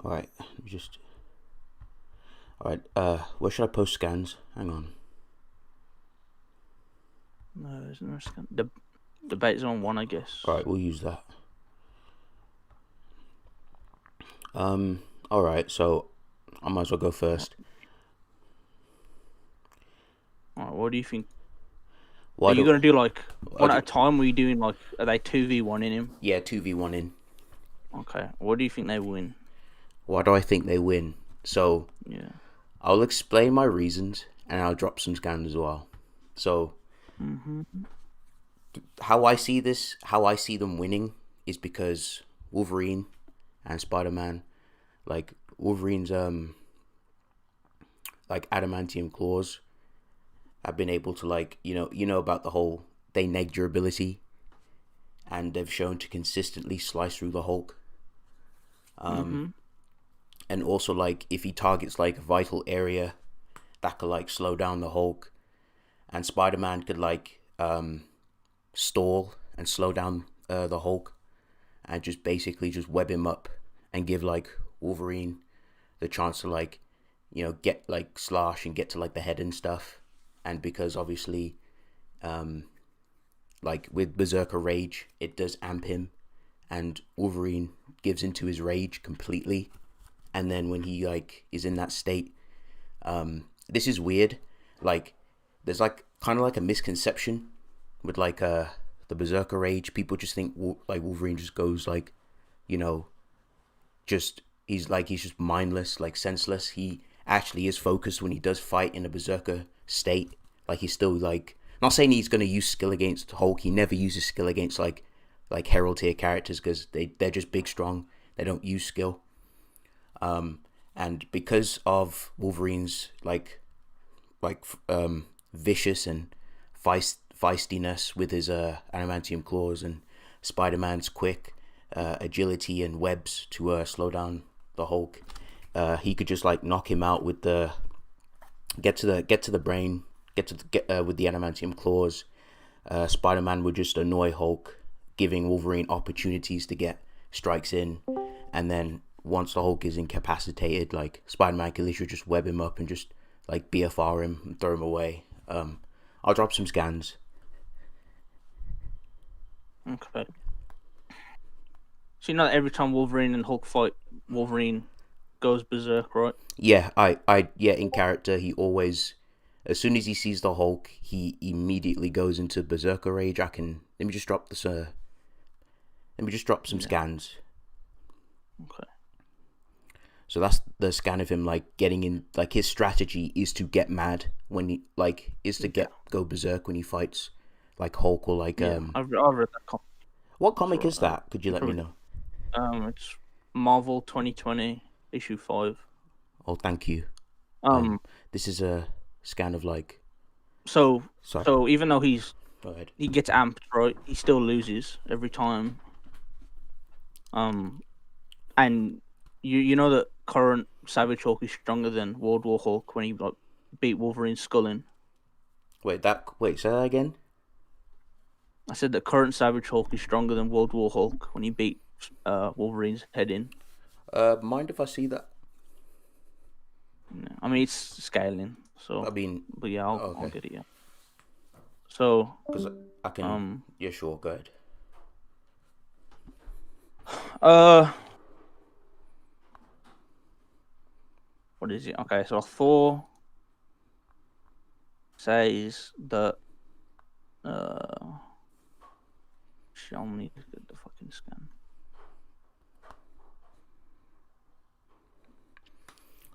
All right, let me just. All right, where should I post scans? Hang on. No, there's no scan. The debate zone 1, I guess. All right, we'll use that. All right, so I might as well go first. All right, what do you think? Why Are you do? gonna do like I one at do a time? Or are you doing like are they 2v1 in him? yeah, 2v1 in. Okay. What do you think they win? Why do I think they win? So Yeah. I'll explain my reasons and I'll drop some scans as well. So Mm-hmm. how I see this, how I see them winning is because Wolverine and Spider-Man, like Wolverine's like adamantium claws have been able to like you know about the whole they neg durability and they've shown to consistently slice through the Hulk. Mm-hmm. And also like if he targets like a vital area that could like slow down the Hulk, and Spider-Man could like stall and slow down the Hulk and just basically just web him up and give like Wolverine the chance to like get like slash and get to like the head and stuff. And because obviously like with Berserker Rage it does amp him, and Wolverine gives into his rage completely, and then when he like is in that state, this is weird, like there's like kind of like a misconception with like the Berserker Rage. People just think like Wolverine just goes like, you know, just he's just mindless, like senseless. He actually is focused when he does fight in a Berserker state. Like he's still like not saying he's gonna use skill against Hulk. He never uses skill against like Herald tier characters because they're just big strong. They don't use skill. And because of Wolverine's vicious and feistiness with his adamantium claws, and Spider-Man's quick agility and webs to slow down the Hulk, he could just like knock him out with the get to the brain, with the adamantium claws. Spider-Man would just annoy Hulk, giving Wolverine opportunities to get strikes in, and then once the Hulk is incapacitated, like Spider-Man can literally just web him up and just like BFR him and throw him away. I'll drop some scans. Okay. So you know that every time Wolverine and Hulk fight, Wolverine goes berserk, right? Yeah, yeah, in character, he always, as soon as he sees the Hulk, he immediately goes into Berserker Rage. Let me just drop this. Let me just drop some scans. Okay. So that's the scan of him like getting in. Like his strategy is to get mad when he like is to go berserk when he fights like Hulk or like Yeah, I've read that comic. What comic So, is that? Could you you let me probably know? it's Marvel 2020 issue 5. Oh, thank you. Um. This is a scan of like. So Sorry. so even though Go ahead. he gets amped, right, he still loses every time. Um. And you know that current Savage Hulk is stronger than World War Hulk when he like beat Wolverine's skull in. Wait. Say that again. I said that current Savage Hulk is stronger than World War Hulk when he beat Wolverine's head in. Mind if I see that? Yeah. I mean, it's scaling, I so mean, but yeah, I'll okay. get it. Yeah. So Because I can. um Yeah, sure. Go ahead. uh what is it? Okay, so Thor says that I'll need to get the fucking scan.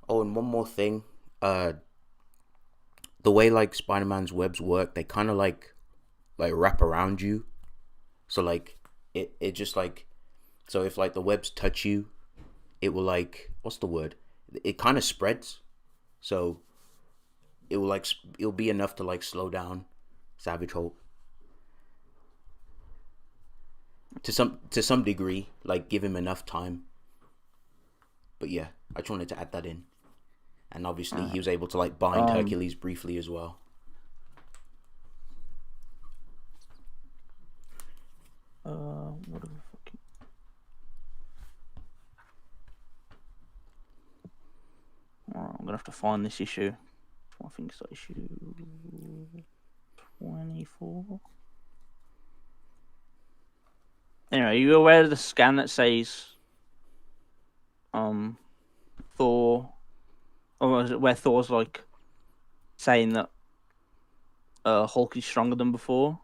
Oh, and one more thing. Uh, the way like Spider-Man's webs work, they kind of like wrap around you. So like it just like, so if like the webs touch you, it will like, what's the word? It kind of spreads. So it'll be enough to like slow down Savage Hulk to some degree, like give him enough time. But yeah, I just wanted to add that in. And obviously he was able to like bind Um Hercules briefly as well. what the fucking gonna have to find this issue. I think it's issue 24. Anyway, are you aware of the scan that says Thor, or is it where Thor's like saying that Hulk is stronger than before?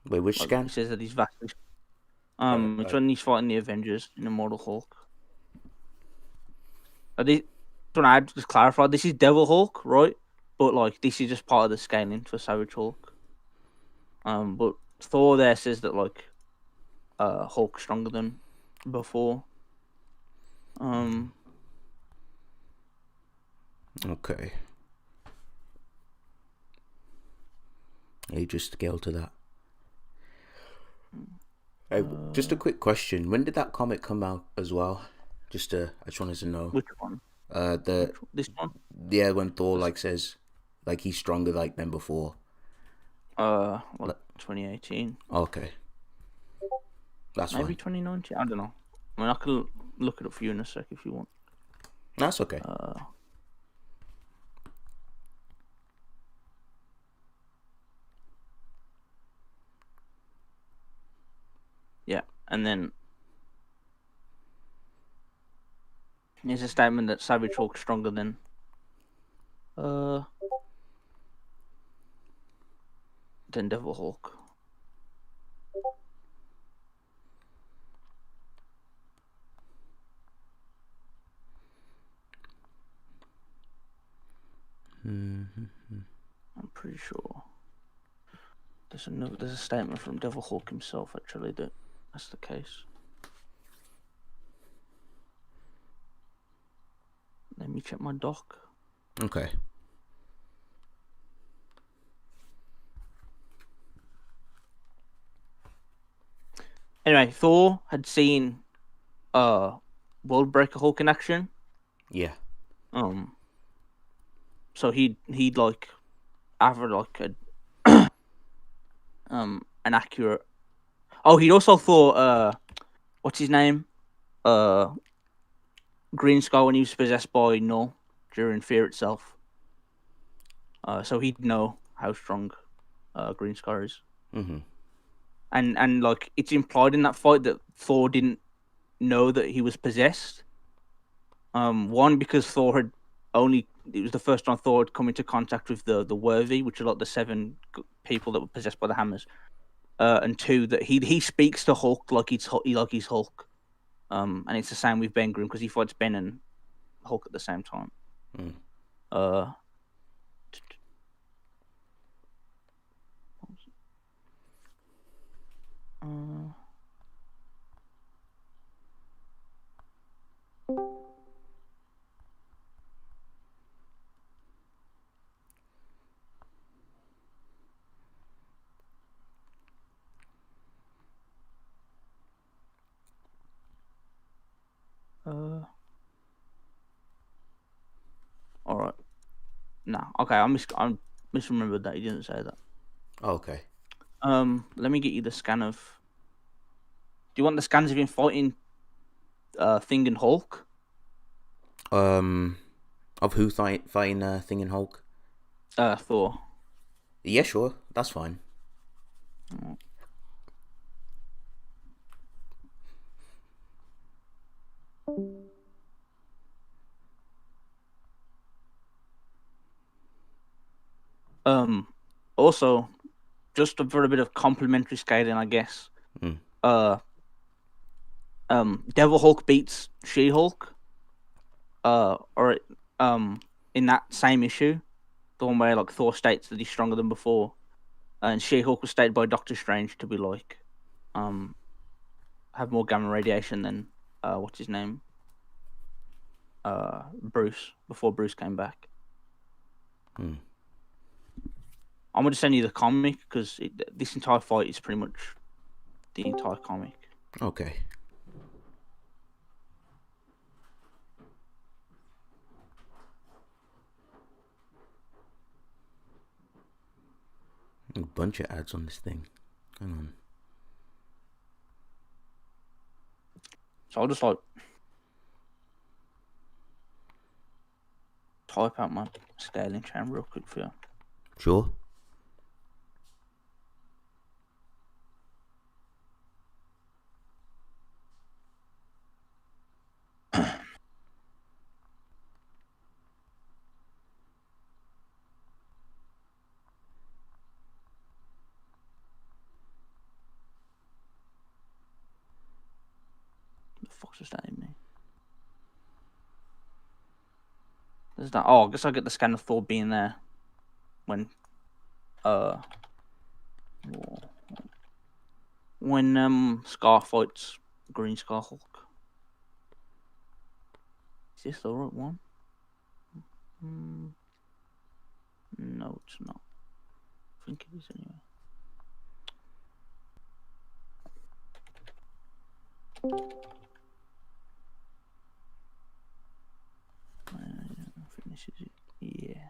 Wait, which Like, scan? he says that he's vastly. It's when he's fighting the Avengers in Immortal Hulk. This one I just clarified. This is Devil Hulk, right? But like, this is just part of the scaling for Savage Hulk. But Thor there says that like, Hulk's stronger than before. Okay. You just scale to that. Hey, just a quick question. When did that comic come out as well? I just wanted to know. Which one? This one? Yeah, when Thor like says, like he's stronger like than before. Like 2018. Okay. That's Maybe fine. 2019. I don't know. I mean, I can look it up for you in a sec if you want. That's okay. Yeah, and then here's a statement that Savage Hulk's stronger than Devil Hulk. I'm pretty sure there's a statement from Devil Hulk himself actually that that's the case. Let me check my doc. Okay. Anyway, Thor had seen World Breaker Hulk in action. Yeah. So he'd like after like a an accurate. Oh, he'd also thought what's his name? Green Skull when he was possessed by Null during Fear itself. So he'd know how strong Green Skull is. Mm-hmm. And like it's implied in that fight that Thor didn't know that he was possessed. One because Thor had it was the first time Thor had come into contact with the Worthy, which are like the 7 people that were possessed by the hammers. And 2 that he speaks to Hulk like he's Hulk. And it's the same with Ben Grimm because he fights Ben and Hulk at the same time. Mm. All right. No, okay. I misremembered that he didn't say that. Okay. Let me get you the scan of. Do you want the scans of him fighting, Thing and Hulk? Of who fighting Thing and Hulk? Thor. Yeah, sure. That's fine. Also, just for a bit of complimentary scaling, I guess. Mm. Devil Hulk beats She-Hulk. Or in that same issue, the one where like Thor states that he's stronger than before, and She-Hulk was stated by Doctor Strange to be like, have more gamma radiation than what's his name, Bruce before Bruce came back. Mm. I'm gonna send you the comic because this entire fight is pretty much the entire comic. Okay. A bunch of ads on this thing. Hang on. So I'll just like type out my scaling chain real quick for you. Sure. The fuck's just that in me? There's that. Oh, I guess I get the scan of Thor being there when Scar fights Green Scar Hulk. Is this the right one? No, it's not. I think it is anyway. I think this is it. Yeah.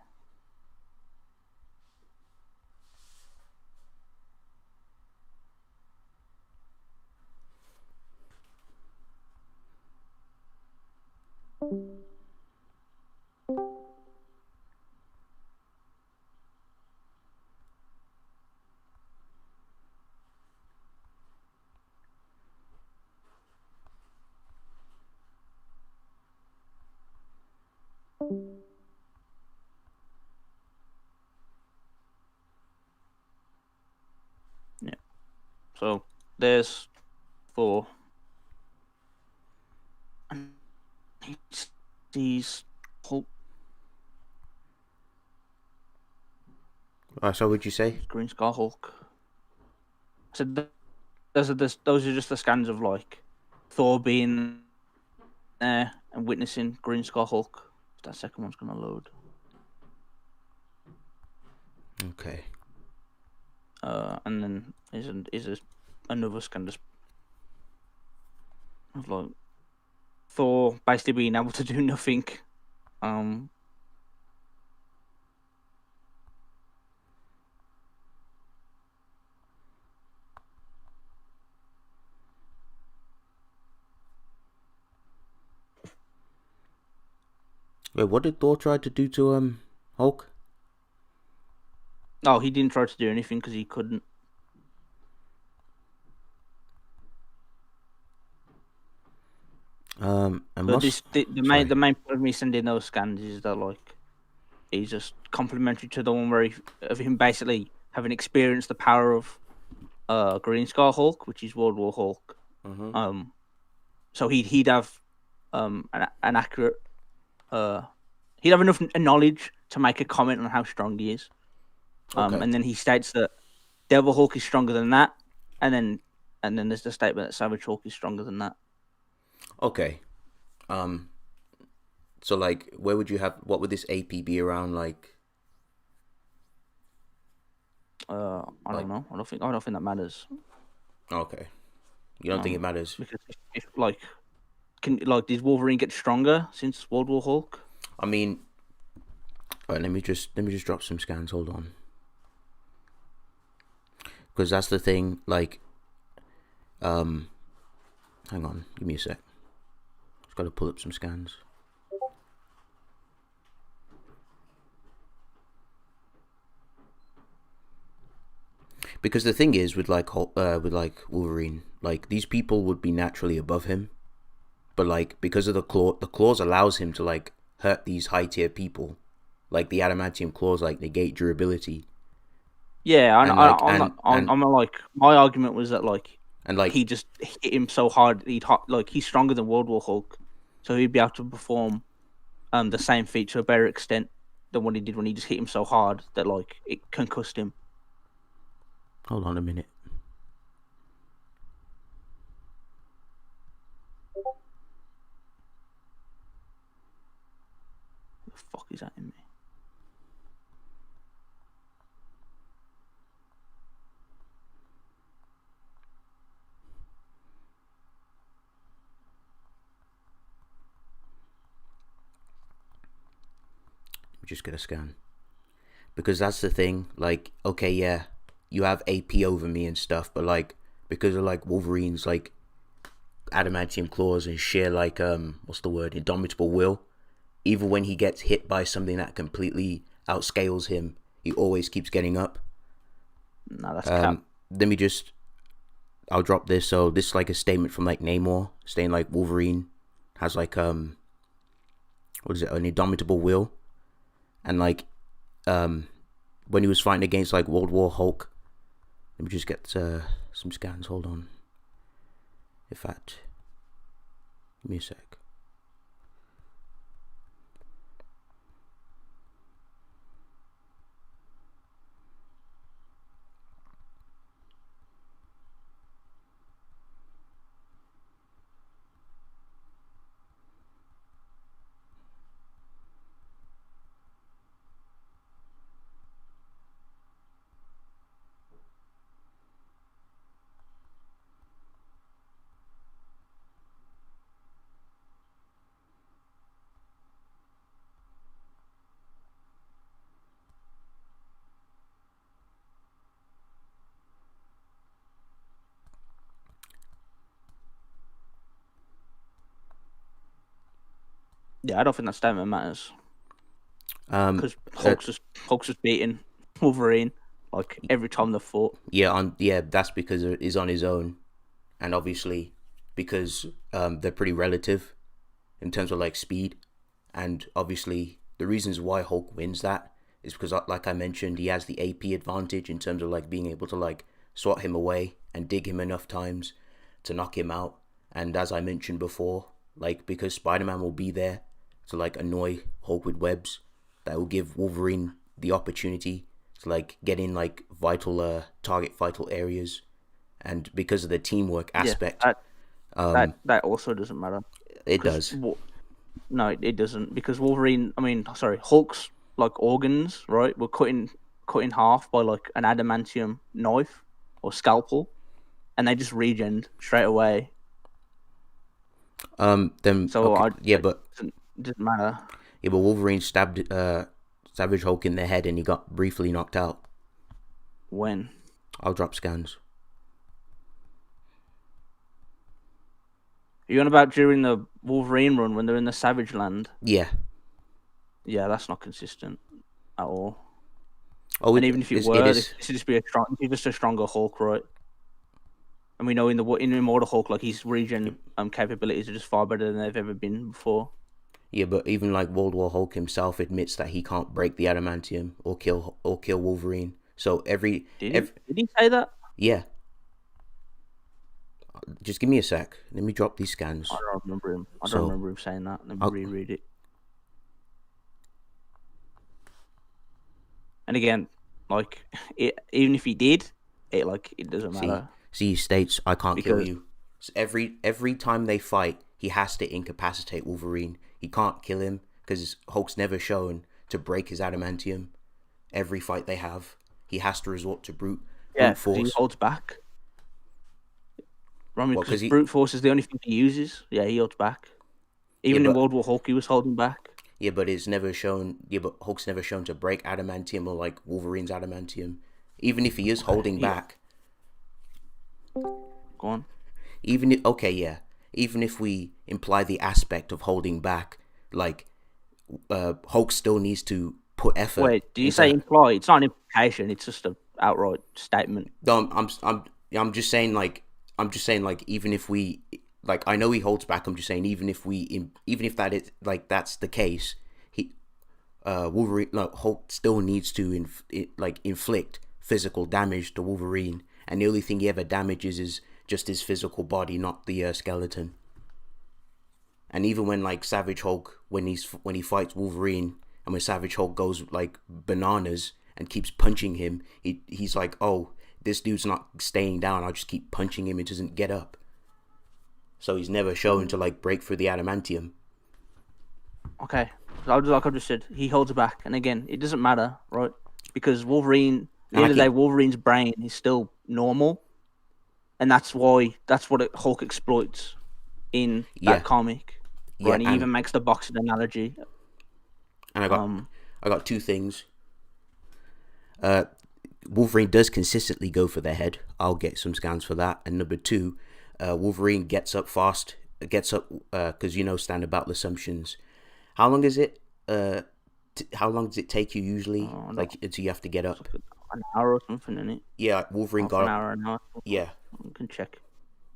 Yeah. So there's Thor. And he sees Hulk. So would you say? Green Scar Hulk. So those are just the scans of like Thor being there and witnessing Green Scar Hulk. That second one's gonna load. Okay. And then is another scan just of like Thor basically being able to do nothing. Wait, what did Thor try to do to Hulk? Oh, he didn't try to do anything because he couldn't. And But the main point of me sending those scans is that like he's just complementary to the one where of him basically having experienced the power of Green Scar Hulk, which is World War Hulk. Mm-hmm. So he'd have an accurate he'd have enough knowledge to make a comment on how strong he is. Okay. And then he states that Devil Hulk is stronger than that, and then there's the statement that Savage Hulk is stronger than that. Okay. So like, where would you have? What would this AP be around? Like, I don't know. I don't think that matters. Okay. You don't think it matters? Because if did Wolverine get stronger since World War Hulk? I mean, right, let me just drop some scans. Hold on. Because that's the thing. Like, hang on. Give me a sec. Just got to pull up some scans. Because the thing is with Wolverine, like these people would be naturally above him, but like because of the claws allows him to like hurt these high tier people, like the adamantium claws like negate durability. Yeah, my argument was that he just hit him so hard he's stronger than World War Hulk, so he'd be able to perform the same feat to a better extent than what he did when he just hit him so hard that like it concussed him. Hold on a minute. What the fuck is that in me? Just get a scan. Because that's the thing. Like, okay, yeah, you have AP over me and stuff, but like because of like Wolverine's like adamantium claws and sheer like what's the word, indomitable will, even when he gets hit by something that completely outscales him, he always keeps getting up. No, that's cap. Let me just, I'll drop this. So this is like a statement from like Namor, saying like Wolverine has like what is it, an indomitable will, and like when he was fighting against like World War Hulk. Let me just get some scans. Hold on. In fact, give me a sec. Yeah, I don't think that statement matters because Uh, Hulk's just beating Wolverine like every time they fought. yeah, that's because he's on his own, and obviously because they're pretty relative in terms of like speed, and obviously the reasons why Hulk wins that is because, like I mentioned, he has the AP advantage in terms of like being able to like swat him away and dig him enough times to knock him out. And as I mentioned before, like because Spider-Man will be there to like annoy Hulk with webs, that will give Wolverine the opportunity to like get in like vital target vital areas, and because of the teamwork aspect, That also doesn't matter. it does. No, it doesn't, because Hulk's like organs, right, were cut in half by like an adamantium knife or scalpel, and they just regened straight away. Then So okay, it doesn't matter. but Wolverine stabbed Savage Hulk in the head, and he got briefly knocked out. When? I'll drop scans. Are you on about during the Wolverine run when they're in the Savage Land? Yeah. Yeah, that's not consistent at all. Oh, and even if it were, this would just be a stronger Hulk, right? And we know in Immortal Hulk, like his regen capabilities are just far better than they've ever been before. Yeah, but even like World War Hulk himself admits that he can't break the adamantium or kill Wolverine. So did he say that? Yeah. Just give me a sec. Let me drop these scans. I don't remember him. I don't remember him saying that. Let me reread it. And again, like even if he did, it doesn't matter. See, he states, "I can't kill you." So every time they fight, he has to incapacitate Wolverine. He can't kill him because Hulk's never shown to break his adamantium. Every fight they have, he has to resort to brute force. He holds back. Because brute force is the only thing he uses. Yeah, he holds back. Even in World War Hulk, he was holding back. Yeah, but it's never shown. Yeah, but Hulk's never shown to break adamantium or like Wolverine's adamantium. Even if he is holding back. Go on. Even if we imply the aspect of holding back, like Hulk still needs to put effort. Wait, do you say imply? It's not an implication. It's just an outright statement. No, I'm just saying like even if we like, I know he holds back. I'm just saying even if that is like that's the case, Hulk still needs to inflict physical damage to Wolverine, and the only thing he ever damages is just his physical body, not the skeleton. And even when like Savage Hulk, when he fights Wolverine, and when Savage Hulk goes like bananas and keeps punching him, he's like, oh, this dude's not staying down, I'll just keep punching him, it doesn't get up. So he's never shown to like break through the adamantium. Okay, like I just said, he holds back, and again, it doesn't matter, right? Because Wolverine, at the end of the day, Wolverine's brain is still normal, and that's what Hulk exploits in that comic. Right? Yeah, and he even makes the boxing analogy. And I got two things. Wolverine does consistently go for the head. I'll get some scans for that. And number two, Wolverine gets up fast. Because standard battle assumptions. How long is it? How long does it take you usually? No, Like until you have to get it's up? like an hour or something in it. Yeah, Wolverine Half got an up. hour, an hour. Yeah. You can check.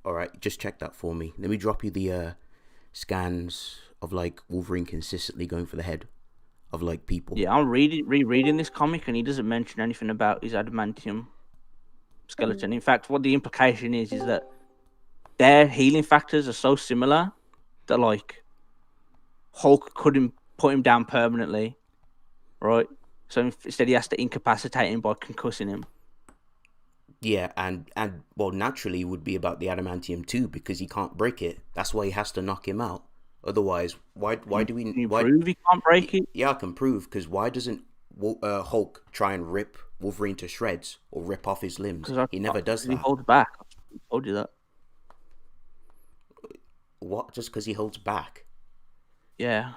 All right, just check that for me. Let me drop you the scans of like Wolverine consistently going for the head of like people. Yeah, I'm rereading this comic, and he doesn't mention anything about his adamantium skeleton. In fact, what the implication is that their healing factors are so similar that like Hulk couldn't put him down permanently, right? So instead, he has to incapacitate him by concussing him. Yeah, and well, naturally it would be about the adamantium too because he can't break it. That's why he has to knock him out. Otherwise, why do we Can you why? prove he can't break it? Yeah, I can prove because why doesn't Hulk try and rip Wolverine to shreds or rip off his limbs? He never does He that. holds back. I told you that. What? Just because he holds back? Yeah.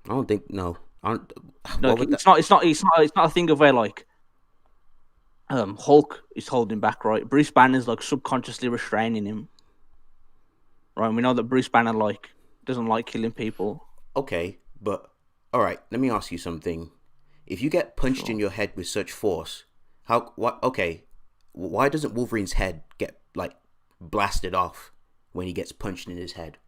I don't think no. I don't, No, what would that? it's not a thing of where like Hulk is holding back, right? Bruce Banner's like subconsciously restraining him. Right? And we know that Bruce Banner like doesn't like killing people. Okay, but all right. Let me ask you something. If you get punched in Sure. your head with such force, how? What? Okay, why doesn't Wolverine's head get like blasted off when he gets punched in his head?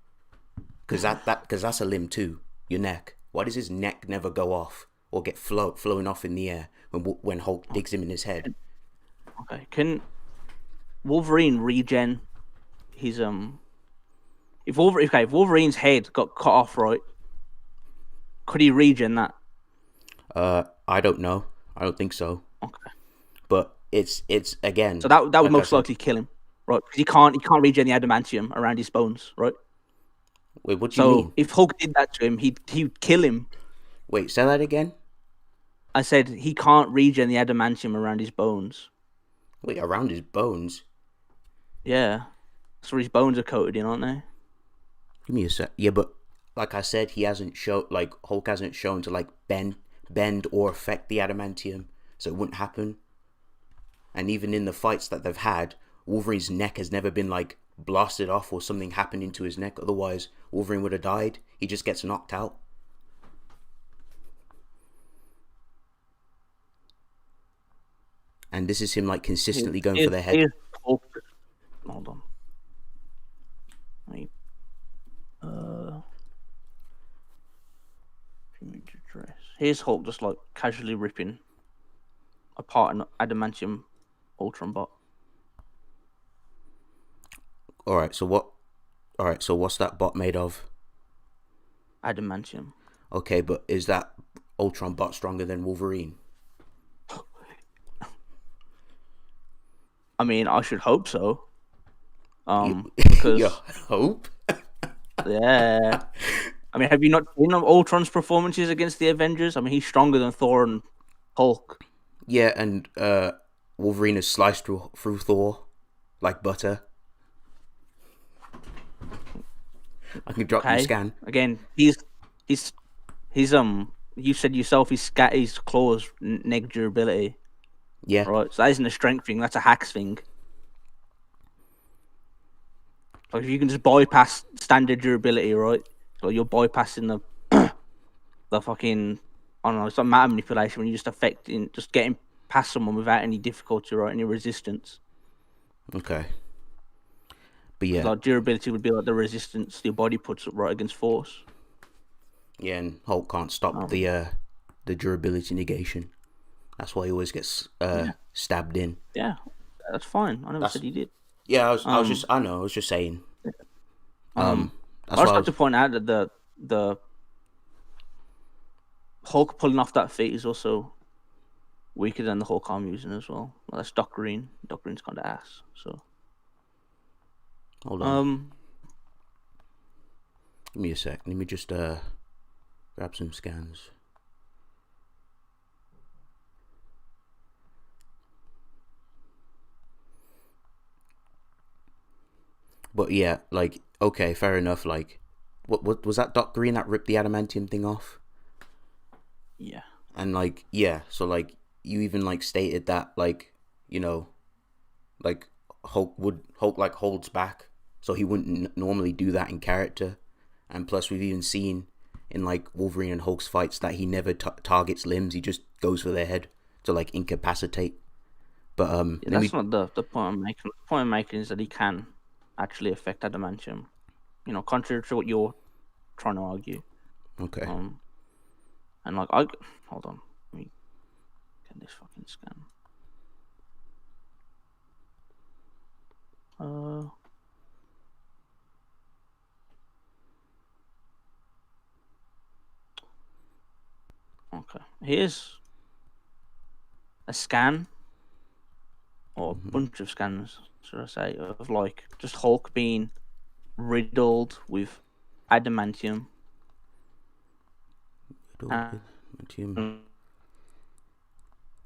Because that's a limb too. Your neck. Why does his neck never go off or get flown off in the air when Hulk digs him in his head? Okay. Can Wolverine regen his if Wolverine's head got cut off, right? Could he regen that? I don't know. I don't think so. Okay. But it's again. So that would like I most said- likely kill him, right? Because he can't regen the adamantium around his bones, right? Wait, what do you So mean? if Hulk did that to him, he'd kill him. Wait, say that again. I said he can't regen the adamantium around his bones. Wait, around his bones. Yeah, that's where his bones are coated in, aren't they? Give me a sec. Yeah, but like I said, he hasn't shown like Hulk hasn't shown to like bend or affect the adamantium, so it wouldn't happen. And even in the fights that they've had, Wolverine's neck has never been like blasted off or something happened into his neck. Otherwise, Wolverine would have died. He just gets knocked out. And this is him like consistently going for their head. Here's Hulk. Hold on. Wait. Image address. Here's Hulk just like casually ripping apart an adamantium Ultron bot. All right, so what's that bot made of? Adamantium. Okay, but is that Ultron bot stronger than Wolverine? I mean, I should hope so. Because You hope. yeah. I mean, have you not seen Ultron's performances against the Avengers? I mean, he's stronger than Thor and Hulk. Yeah, and Wolverine is sliced through Thor like butter. I can drop you a scan. Again, he's you said yourself his claws neg durability. Yeah. Right. So that isn't a strength thing, that's a hacks thing. Like if you can just bypass standard durability, right? So you're bypassing the fucking I don't know, it's not matter manipulation when you're just getting past someone without any difficulty, right? Any resistance. Okay. But yeah. Like durability would be like the resistance your body puts up right against force. Yeah, and Hulk can't stop the durability negation. That's why he always gets stabbed in. Yeah, that's fine. I never said he did. Yeah, I was just saying. I just have to point out that the Hulk pulling off that feat is also weaker than the Hulk I'm using as well. Well, that's Doc Green. Doc Green's kind of ass. So hold on. Give me a sec. Let me just grab some scans. But yeah, like, okay, fair enough. Like, what was that Doc Green that ripped the adamantium thing off? Yeah. And like, yeah, so like, you even like stated that like, you know, like Hulk like holds back so he wouldn't normally do that in character. And plus, we've even seen in like Wolverine and Hulk's fights that he never targets limbs; he just goes for their head to like incapacitate. But that's not the point I'm making. The point I'm making is that he can actually affect adamantium. You know, contrary to what you're trying to argue. Okay. And like hold on, let me get this fucking scan. Okay. Here's a scan, or a bunch of scans, should I say, of like just Hulk being riddled with adamantium.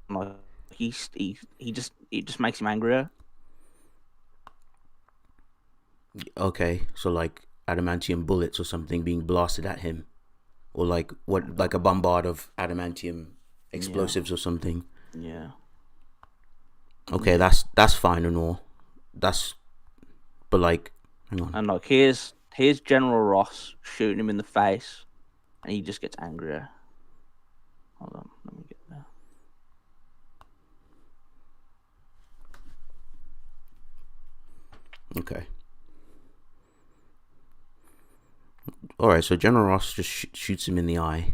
Like he just makes him angrier. Okay, so like adamantium bullets or something being blasted at him, or like a bombard of adamantium explosives or something. Yeah. Okay, that's fine and all. But like, hang on. And like here's General Ross shooting him in the face, and he just gets angrier. Hold on, let me get there. Okay. All right, so General Ross just shoots him in the eye,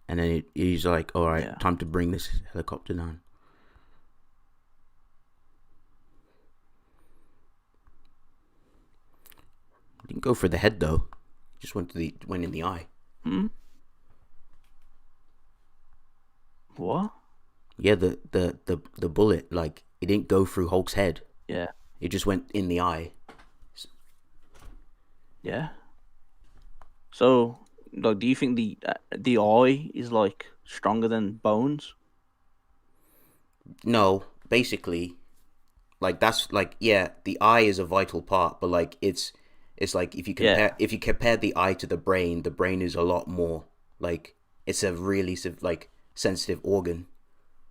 and then he's like, "All right, time to bring this helicopter down." He didn't go for the head though; he just went in the eye. What? Yeah, the bullet, like, it didn't go through Hulk's head. Yeah. It just went in the eye. Yeah. So, like, do you think the eye is like stronger than bones? No, basically, like that's like, yeah, the eye is a vital part, but like it's like if you compare the eye to the brain is a lot more like, it's a really like sensitive organ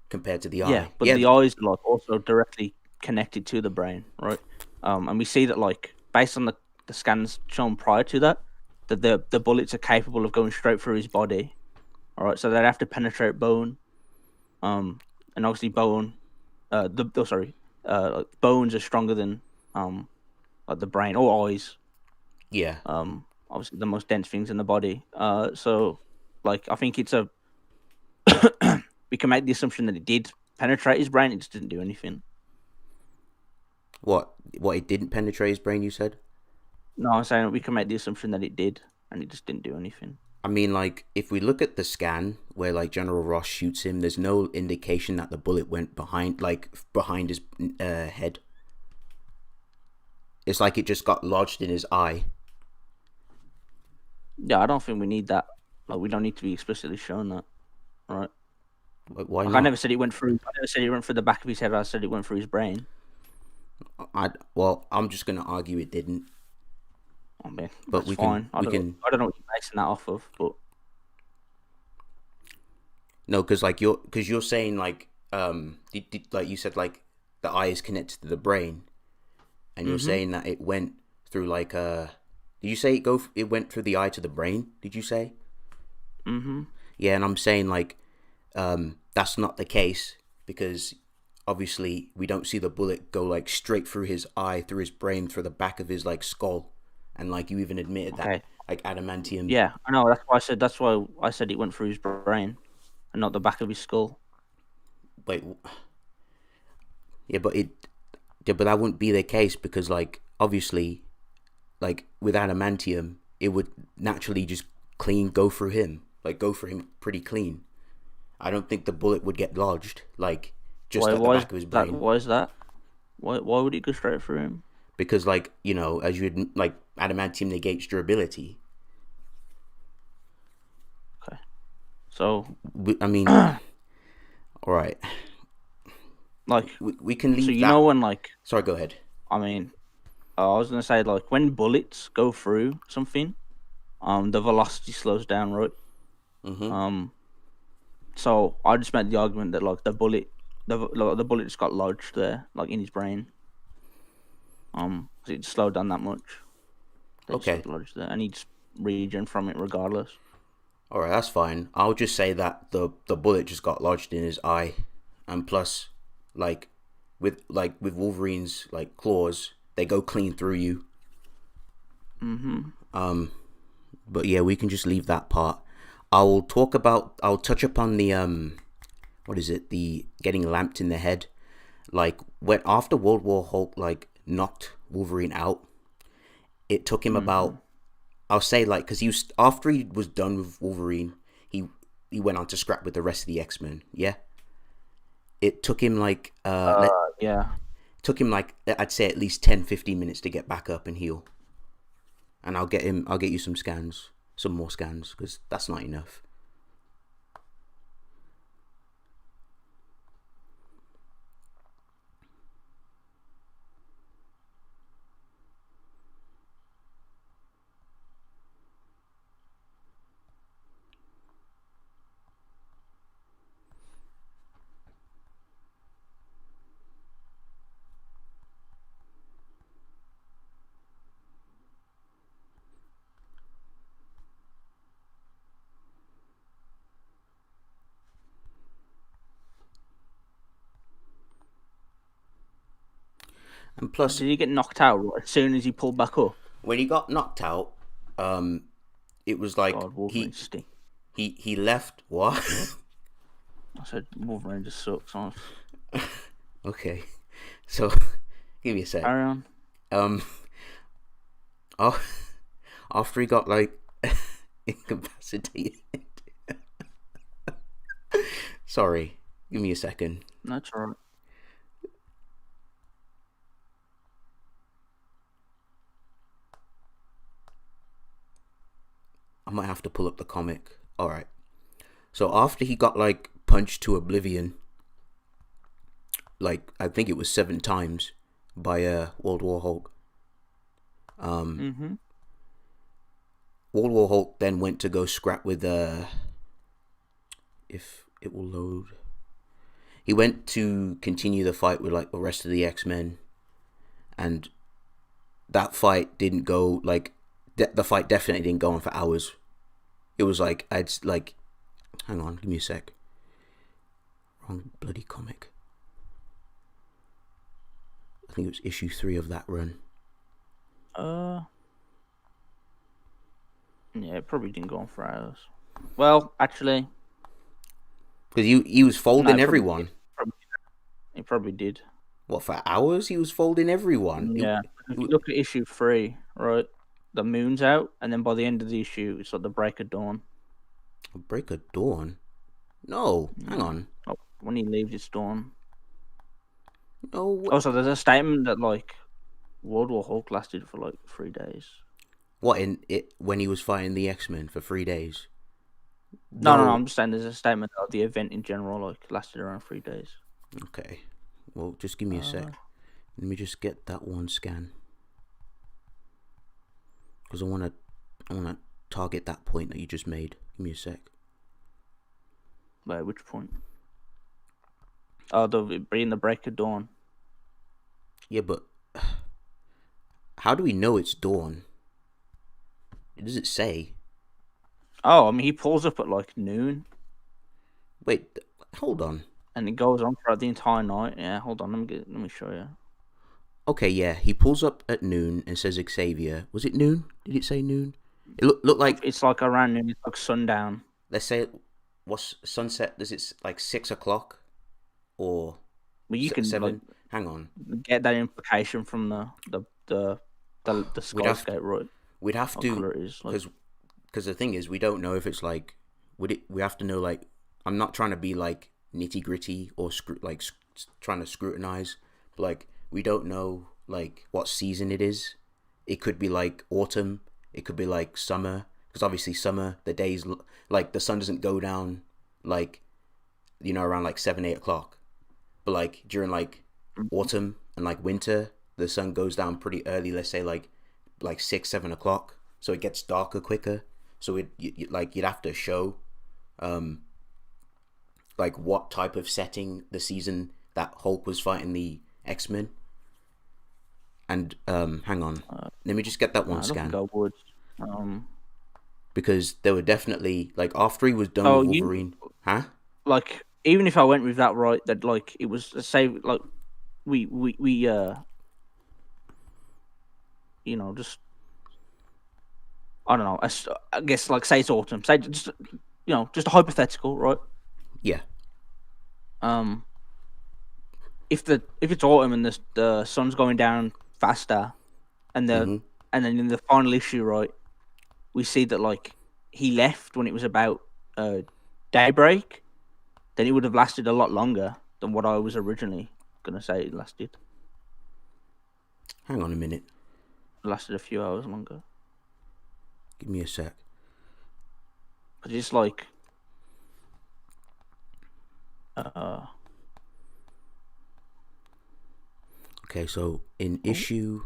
compared to the eye. Yeah, but the eye is like also directly connected to the brain, right? And we see that like based on the scans shown prior to that, that the bullets are capable of going straight through his body. All right, so they'd have to penetrate bone, and obviously bone, bones are stronger than like the brain or eyes. Yeah. Obviously the most dense things in the body. So like I think it's we can make the assumption that it did penetrate his brain. It just didn't do anything. What it didn't penetrate his brain, you said? No, I'm saying we can make the assumption that it did, and it just didn't do anything. I mean, like, if we look at the scan where like General Ross shoots him, there's no indication that the bullet went behind his head. It's like it just got lodged in his eye. Yeah, I don't think we need that. Like, we don't need to be explicitly shown that, right? Why not? I never said it went through. I never said it went through the back of his head. I said it went through his brain. I'm just gonna argue it didn't. I mean, but that's fine. I don't know what you're basing that off of, but no, because you're saying like like you said, like the eye is connected to the brain, and you're saying that it went through like did you say it went through the eye to the brain? Did you say? Yeah, and I'm saying like that's not the case, because obviously we don't see the bullet go like straight through his eye, through his brain, through the back of his like skull. And like you even admitted that like adamantium. Yeah, I know. That's why I said it went through his brain, and not the back of his skull. Wait. Yeah, but that wouldn't be the case, because like obviously, like with adamantium, it would naturally just go through him pretty clean. I don't think the bullet would get lodged like just at the back of his brain. Why is that? Why would it go straight through him? Because like, you know, as you'd like, adamantium negates durability. Okay. So I mean, all right. Like we can leave. So you know when like. Sorry, go ahead. I mean, I was gonna say like when bullets go through something, the velocity slows down, right? So I just made the argument that like the bullet just got lodged there, like in his brain. So it slowed down that much. They just Okay. like lodged there, and he just regen from it regardless. All right, that's fine. I'll just say that the bullet just got lodged in his eye, and plus, like, with Wolverine's like claws, they go clean through you. But yeah, we can just leave that part. I'll touch upon the what is it? The getting lamped in the head. Like when after World War Hulk like knocked Wolverine out, it took him about, I'll say like, because he was, after he was done with Wolverine, he went on to scrap with the rest of the X-Men. Yeah, it took him like Yeah. took him like, I'd say at least 10-15 minutes to get back up and heal. And I'll get you some scans, some more scans, because that's not enough. And plus, Did he get knocked out right as soon as he pulled back up? when he got knocked out, it was like God, Wolverine stink. he left. What? I said Wolverine just sucks. Okay, so give me a sec. Carry on. Um, oh, after he got like incapacitated. Sorry, give me a second. That's alright. I might have to pull up the comic. All right. So after he got like punched to oblivion, like I think it was 7 times by World War Hulk. World War Hulk then went to go scrap with if it will load. He went to continue the fight with like the rest of the X-Men, and that fight didn't go like the fight definitely didn't go on for hours. It was like hang on, give me a sec. Wrong bloody comic. I think it was issue 3 of that run. Yeah, it probably didn't go on for hours. Well, actually, because he was folding everyone. He probably did. What, for hours? He was folding everyone. Yeah. If you look at issue 3, right? The moon's out, and then by the end of the issue, it's like the break of dawn. Break of dawn? No, hang on. Oh, when he leaves, it's dawn. No. Also, there's a statement that like World War Hulk lasted for like 3 days. What, in it when he was fighting the X-Men for 3 days? No, I'm just saying there's a statement that the event in general like lasted around 3 days. Okay. Well, just give me a sec. Let me just get that one scan. Because I want to target that point that you just made. Give me a sec. Wait, which point? Oh, being the break of dawn. Yeah, but how do we know it's dawn? Does it say? Oh, I mean, he pulls up at like noon. Wait, hold on. And it goes on throughout the entire night. Yeah, hold on, let me show you. Okay, yeah, he pulls up at noon and says Xavier. Was it noon? Did it say noon? It looked like it's like around noon. It's like sundown. Let's say what's sunset? Does it like 6 o'clock or? Well, you can 7. like, hang on. Get that implication from the skyscape, right? We'd have to, because the thing is, we don't know if it's like, we have to know, like, I'm not trying to be like nitty gritty or trying to scrutinize, but like we don't know like what season it is. It could be like autumn, it could be like summer, because obviously summer, the days, like the sun doesn't go down like, around like 7-8 o'clock, but like during like autumn and like winter, the sun goes down pretty early. Let's say like 6-7 o'clock, so it gets darker quicker. So you'd have to show like what type of setting the season that Hulk was fighting the X-Men, And hang on, let me just get that No, one I don't think scan, I would. because there were definitely like after he was done with Oh, you Wolverine, huh? like even if I went with that, right? That like it was say like we just I don't know. I guess like say it's autumn. Say just just a hypothetical, right? Yeah. Um, if it's autumn and the sun's going down faster, and Mm-hmm. then in the final issue, right, we see that like he left when it was about daybreak, then it would have lasted a lot longer than what I was originally gonna say it lasted. Hang on a minute. It lasted a few hours longer. Give me a sec. But it's like uh Okay, so in issue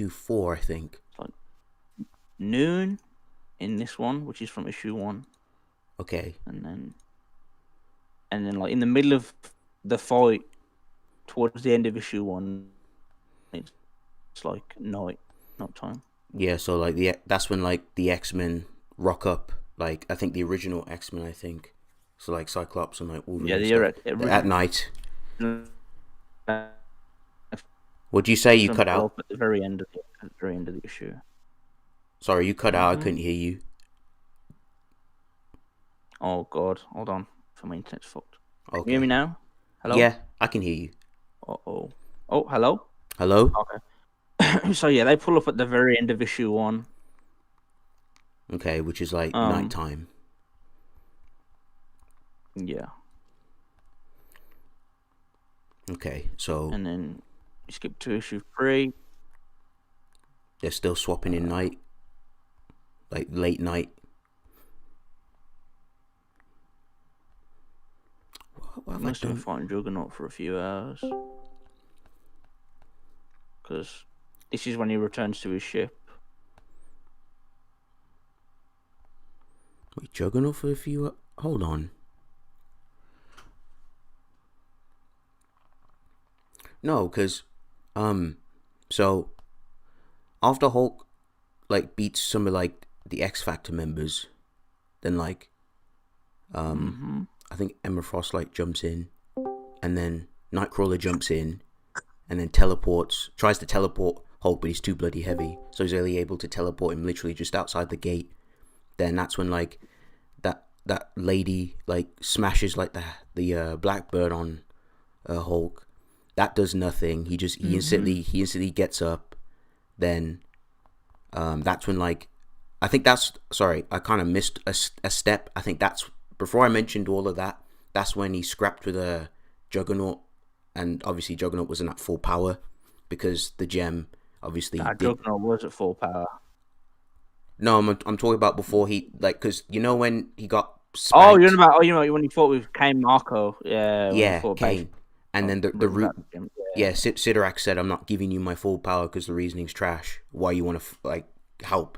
4, I think. it's like noon in this one, which is from issue 1, Okay. and then like in the middle of the fight towards the end of issue 1, it's like night time. Yeah, so like that's when like the X-Men rock up, like I think the original X-Men, I think. So like Cyclops and like Wolverine Yeah, and the stuff at original night. Would you say you cut pull out? up at the very end of the issue. Sorry, you cut out. I couldn't Hmm. hear you. Oh god, hold on. So my internet's fucked. Can you hear me Okay. now? Hello? Yeah, I can hear you. Oh. Oh, hello? Hello? Okay. So yeah, they pull up at the very end of issue 1. Okay, which is like Um nighttime. yeah. Okay, so And then you skip to issue 3. they're still swapping in night, like late night. What You have I must have been done? fighting Juggernaut for a few hours. Because this is when he returns to his ship. Wait, Juggernaut for a few. Hold on. No, because so after Hulk like beats some of like the X Factor members, then like Mm-hmm. I think Emma Frost like jumps in, and then Nightcrawler jumps in, and then tries to teleport Hulk, but he's too bloody heavy, so he's only able to teleport him literally just outside the gate. Then that's when like that lady like smashes like the Blackbird on Hulk. That does nothing. Mm-hmm. He instantly gets up. Then that's when like I think that's sorry, I kind of missed a step. I think that's before I mentioned all of that. That's when he scrapped with a Juggernaut, and obviously Juggernaut wasn't at full power because the gem obviously That did. Juggernaut was at full power. No, I'm talking about before he like because you know when he got Oh, you're on spanked. about when he fought with Kane Marco. Yeah, when he Yeah, fought base. Kane, and Oh, then the root. without him. Yeah, Yeah. Sidorak said, "I'm not giving you my full power because the reasoning's trash. Why you want to like help?"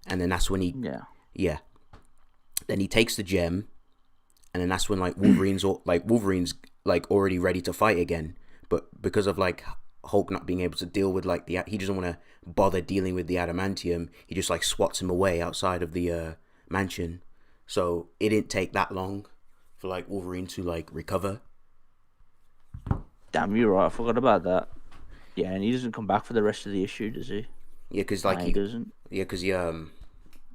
And then that's when he, Yeah. yeah, then he takes the gem, and then that's when like Wolverine's like already ready to fight again, but because of like Hulk not being able to deal with like he doesn't want to bother dealing with the adamantium. He just like swats him away outside of the mansion. So it didn't take that long for like Wolverine to like recover. Damn, you're right. I forgot about that. Yeah, and he doesn't come back for the rest of the issue, does he? Yeah, because No, like he doesn't. he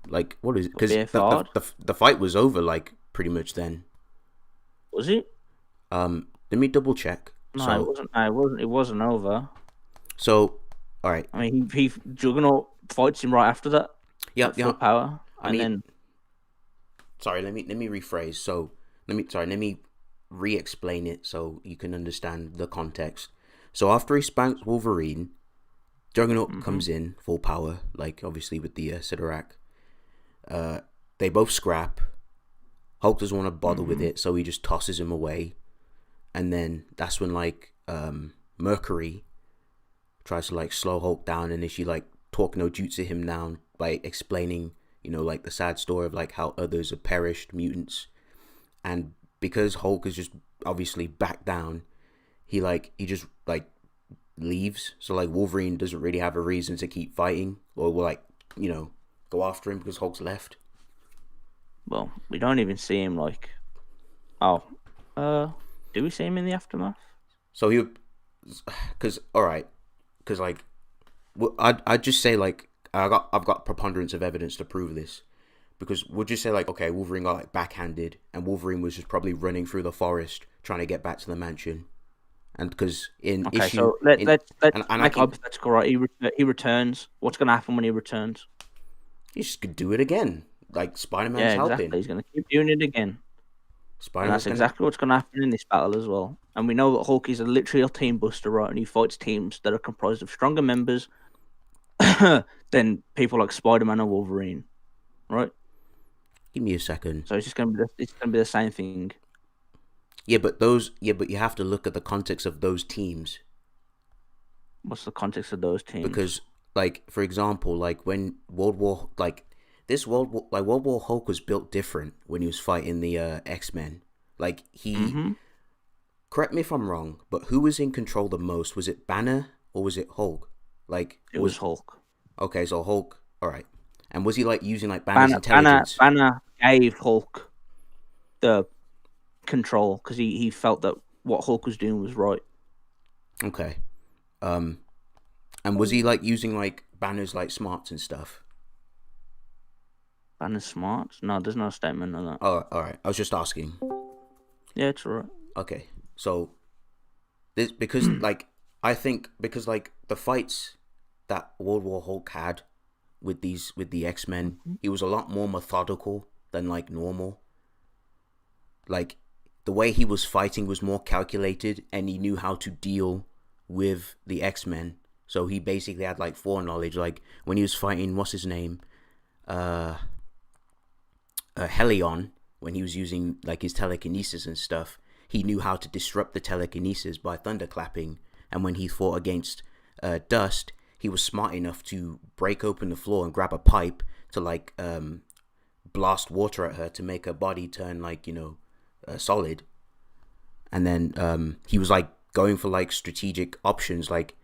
like what is it? But Because BFR'd. the fight was over like pretty much then. Was it? Let me double check. No, it wasn't. No, it wasn't. It wasn't over. So all right, I mean, he Juggernaut fights him right after that yeah, at full yeah. power, I and mean, then sorry. Let me rephrase. So let me re-explain it so you can understand the context. So after he spanks Wolverine, Juggernaut hmm comes in full power, like obviously with the Sidorak. They both scrap. Hulk doesn't want to bother with hmm it, so he just tosses him away. And then that's when like Mercury tries to like slow Hulk down, and then she like talk no jutsu him down by explaining, like the sad story of like how others have perished, mutants, and because Hulk is just obviously back down, he just like leaves. So like Wolverine doesn't really have a reason to keep fighting or will like go after him because Hulk's left. Well, we don't even see him like. Oh, do we see him in the aftermath? So he, because all right, because like, I'd just say like I've got preponderance of evidence to prove this. Because we'll just say like, okay, Wolverine got like backhanded, and Wolverine was just probably running through the forest trying to get back to the mansion. And because in Okay, issue, so let's and I make can, hypothetical, right? He returns. What's gonna happen when he returns? he just could do it again. Like Yeah, Spider-Man's exactly. helping. He's gonna keep doing it again, and Spider-Man's that's gonna. exactly what's gonna happen in this battle as well. And we know that Hulk is literally a team buster, right? And he fights teams that are comprised of stronger members than people like Spider-Man or Wolverine, right? Give me a second. So it's gonna be the same thing. Yeah, but those. Yeah, but you have to look at the context of those teams What's the context of those teams? because, like, for example, like when World War Hulk was built different when he was fighting the X-Men. Like he, Mm-hmm. correct me if I'm wrong, but who was in control the most? Was it Banner or was it Hulk? Like It was Hulk. okay, so Hulk. All right, and was he like using like Banner's Banner, intelligence? Banner gave Hulk the control because he felt that what Hulk was doing was right. Okay, um, and was he like using like Banner's like smarts and stuff? Banner's smart? No, there's no statement on that. Oh, all right. I was just asking. Yeah, it's alright. Okay, so this because like I think because like the fights that World War Hulk had with the X-Men, he was a lot more methodical than like normal. Like the way he was fighting was more calculated and he knew how to deal with the X-Men. So he basically had like foreknowledge. Like when he was fighting what's his name? Uh Helion, when he was using like his telekinesis and stuff, he knew how to disrupt the telekinesis by thunderclapping. And when he fought against Dust, he was smart enough to break open the floor and grab a pipe to like blast water at her to make her body turn like solid. And then he was like going for like strategic options like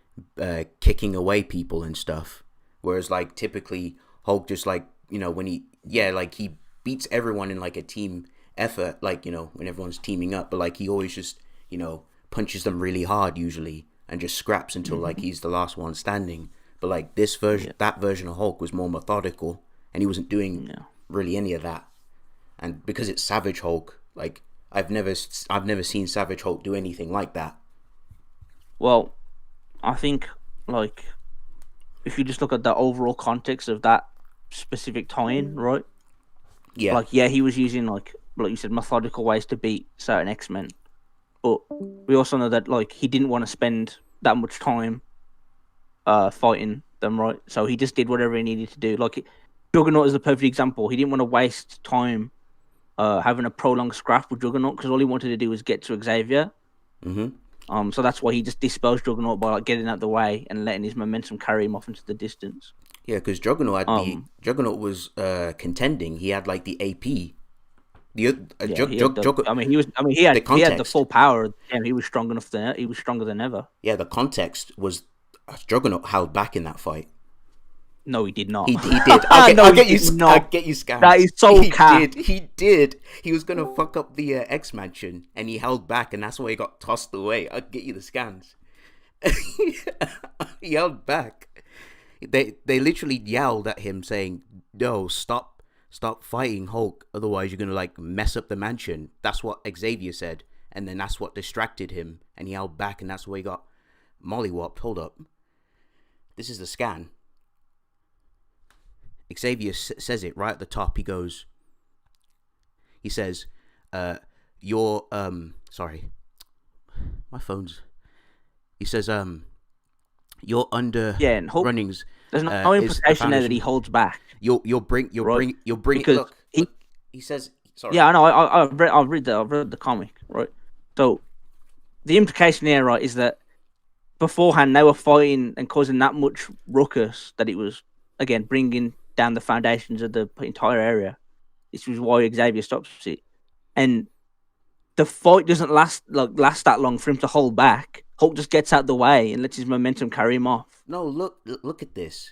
kicking away people and stuff. Whereas like typically Hulk just like when he beats everyone in like a team effort, like when everyone's teaming up, but like he always just punches them really hard usually and just scraps until like he's the last one standing. But like this version, that version of Hulk was more methodical and he wasn't doing really any of that. And because it's Savage Hulk, like I've never seen Savage Hulk do anything like that. Well, I think like if you just look at the overall context of that specific tie-in, right? Yeah. Like he was using like you said methodical ways to beat certain X-Men, but we also know that like he didn't want to spend that much time fighting them, right? So he just did whatever he needed to do. Like Juggernaut is a perfect example. He didn't want to waste time having a prolonged scrap with Juggernaut because all he wanted to do was get to Xavier. So that's why he just dispels Juggernaut by like getting out the way and letting his momentum carry him off into the distance. Yeah, because Juggernaut was contending. He had like the AP. He had the full power. Yeah, he was strong enough. He was stronger than ever. Yeah, the context was Juggernaut held back in that fight. No, he did not. He did. I'll get you scanned. That is so cap. He did. He was gonna fuck up the X Mansion, and he held back, and that's why he got tossed away. I'll get you the scans. He held back. They literally yelled at him, saying, "No, stop fighting Hulk. Otherwise, you're gonna like mess up the mansion." That's what Xavier said, and then that's what distracted him, and he held back, and that's why he got mollywopped. Hold up. This is the scan. Xavier says it right at the top. He says, you're, sorry, my phone's, he says, you're under and Hulk, runnings. There's no implication there that he holds back. You'll bring because look, he says, sorry. Yeah, I know, I've read the comic, right? So, the implication here, right, is that beforehand they were fighting and causing that much ruckus that it was, again, bringing down the foundations of the entire area. This was why Xavier stops it. And the fight doesn't last that long for him to hold back. Hulk just gets out the way and lets his momentum carry him off. No, look at this.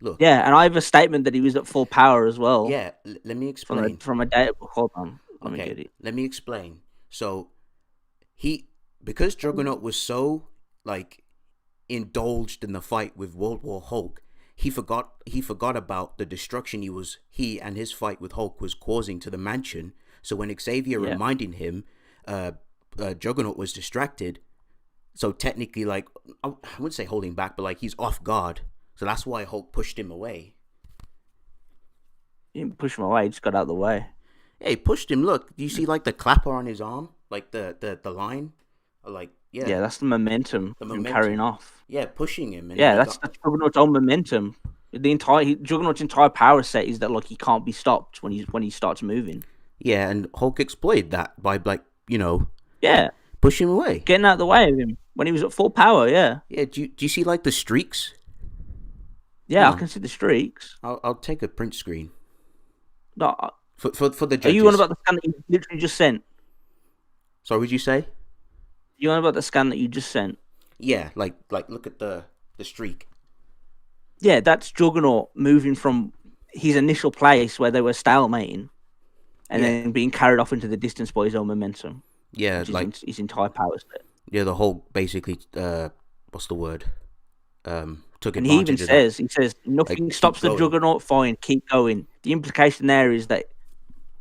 Look. Yeah, and I have a statement that he was at full power as well. Yeah, let me explain. From a data book. Hold on, let me get it. Let me explain. So because Juggernaut was so like indulged in the fight with World War Hulk, he forgot about the destruction he and his fight with Hulk was causing to the mansion. So when Xavier reminded him, Juggernaut was distracted. So technically, like, I wouldn't say holding back, but like he's off guard. So that's why Hulk pushed him away. He didn't push him away; he just got out of the way. Yeah, he pushed him. Look, do you see like the clapper on his arm, like the line, like yeah, that's the momentum. From carrying off. Yeah, pushing him. And that's Juggernaut's own momentum. Juggernaut's entire power set is that like he can't be stopped when he starts moving. Yeah, and Hulk exploited that by yeah, pushing him away, getting out of the way of him when he was at full power. Yeah. Yeah. Do you see like the streaks? Yeah, I can see the streaks. I'll take a print screen. No, for the judges. Are you on about the scan that you literally just sent? Sorry, would you say? Are you on about the scan that you just sent? Yeah, like look at the streak. Yeah, that's Juggernaut moving from his initial place where they were stalemating, and then being carried off into the distance by his own momentum. Yeah, like his entire power set. Yeah, the Hulk basically, what's the word? Took advantage and he even of says, that. He says, nothing stops the Juggernaut, fine, keep going. The implication there is that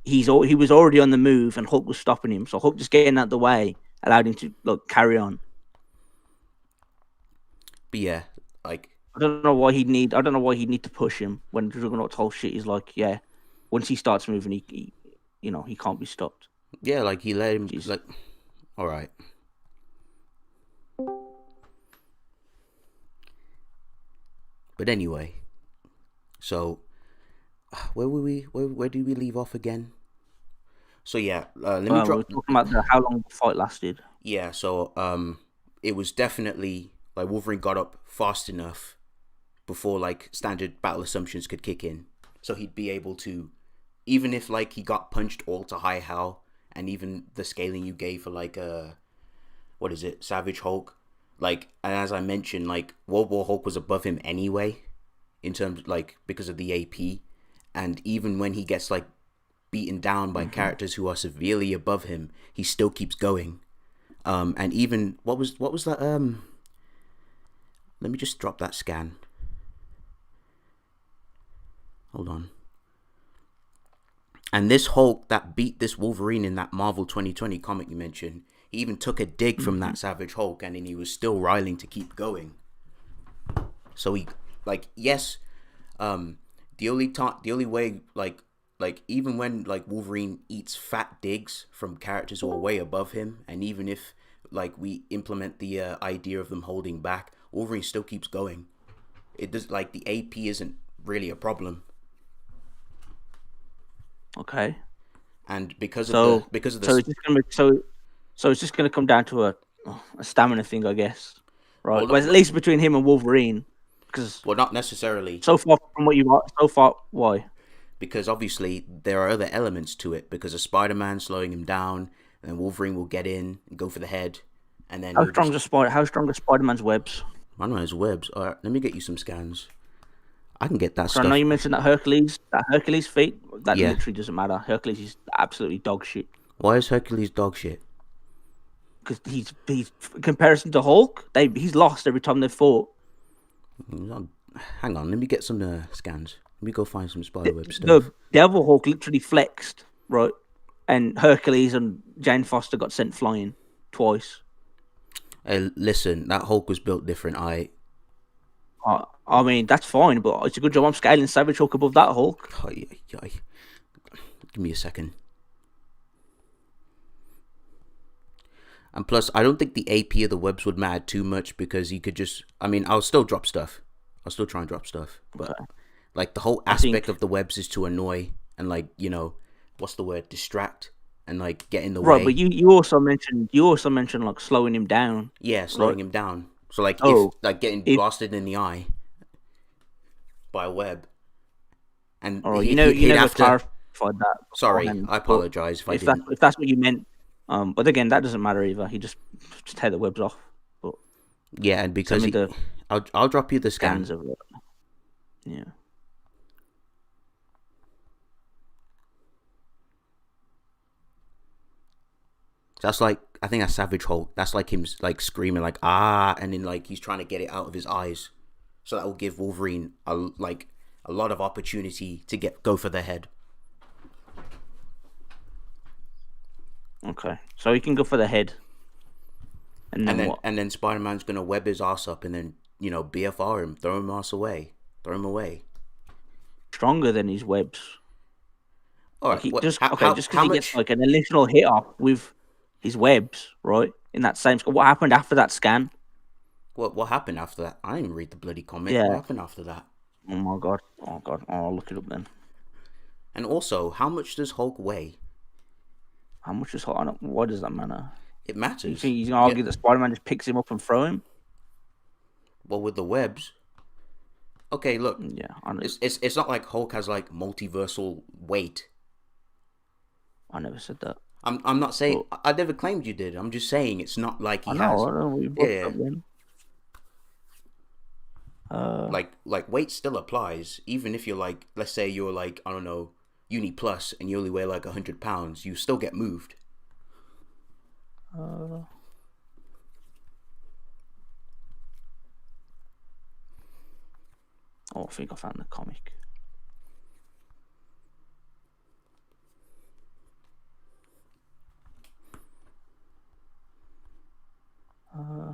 he was already on the move and Hulk was stopping him. So Hulk just getting out the way allowed him to carry on. But yeah, like I don't know why he'd need to push him when Juggernaut's whole shit is like, yeah, once he starts moving, he can't be stopped. Yeah, like he let him all right. But anyway, so where were we? Where did we leave off again? So yeah, let me drop. We're talking about how long the fight lasted. Yeah, so it was definitely like Wolverine got up fast enough before like standard battle assumptions could kick in, so he'd be able to, even if like he got punched all to high Hal, and even the scaling you gave for like what is it, Savage Hulk. Like, and as I mentioned, like World War Hulk was above him anyway, in terms like because of the AP, and even when he gets like beaten down by characters who are severely above him, he still keeps going. And even what was that? Let me just drop that scan. Hold on. And this Hulk that beat this Wolverine in that Marvel 2020 comic you mentioned, he even took a dig from that Savage Hulk, and then he was still riling to keep going. So he, like, yes, the only way, like even when like Wolverine eats fat digs from characters who are way above him, and even if like we implement the idea of them holding back, Wolverine still keeps going. It does, like, the AP isn't really a problem. Okay. And because of so it's just gonna come down to a stamina thing, I guess, right? Well, at least between him and Wolverine, because not necessarily. So far from what you are, why? Because obviously there are other elements to it. Because of Spider-Man slowing him down, and then Wolverine will get in and go for the head, and then how strong are Spider-Man's webs? Spider-Man's webs. All right, let me get you some scans. I can get that stuff. I know you mentioned that Hercules feat. That literally doesn't matter. Hercules is absolutely dog shit. Why is Hercules dog shit? Because he's in comparison to Hulk, he's lost every time they've fought. Hang on, let me get some scans. Let me go find some spiderweb stuff. The Devil Hulk literally flexed, right? And Hercules and Jane Foster got sent flying twice. Hey, listen, that Hulk was built different. I mean, that's fine, but it's a good job I'm scaling Savage Hulk above that Hulk. Give me a second. And plus, I don't think the AP of the webs would matter too much, because you could just... I mean, I'll still drop stuff. I'll still try and drop stuff. But, like, the whole aspect of the webs is to annoy and, like, what's the word? Distract and, like, get in the way. Right, but you also mentioned, like, slowing him down. Yeah, slowing him down. So, like, if getting blasted in the eye by a web. And you never clarified that. Sorry, I apologize if I didn't. If that's what you meant, But again, that doesn't matter either. He just tear the webs off. But Yeah, and send because me the I'll drop you the scans scan. of it. Yeah. That's like, I think that's Savage Hulk. That's like him like screaming like ah, and then like he's trying to get it out of his eyes. So that will give Wolverine a lot of opportunity to go for the head. Okay. So he can go for the head, and then what? And then Spider Man's gonna web his ass up and then BFR him, throw him throw him away. Stronger than his webs. All Like right, he what? just okay, just because How he gets much? like an initial hit off with his webs, right? In that same scan. What happened after that scan? What happened after that? I didn't read the bloody comic. What Yeah. happened after that? Oh my god. Oh god. Oh, I'll look it up then. And also, how much does Hulk weigh? How much is hot? What does that matter? It You matters. think he's gonna Yeah. argue that Spider-Man just picks him up and throw him? Well, with the webs. Okay, look. Yeah, I know. It's not like Hulk has like multiversal weight. I never said that. I'm not saying But I never claimed you did. I'm just saying it's not like I he know. has. I don't know what you brought it Yeah. up then. Like weight still applies even if you're like, let's say you're like, I don't know, uni plus and you only weigh like 100 pounds, you still get moved. Uh, oh, I think I found the comic. Uh,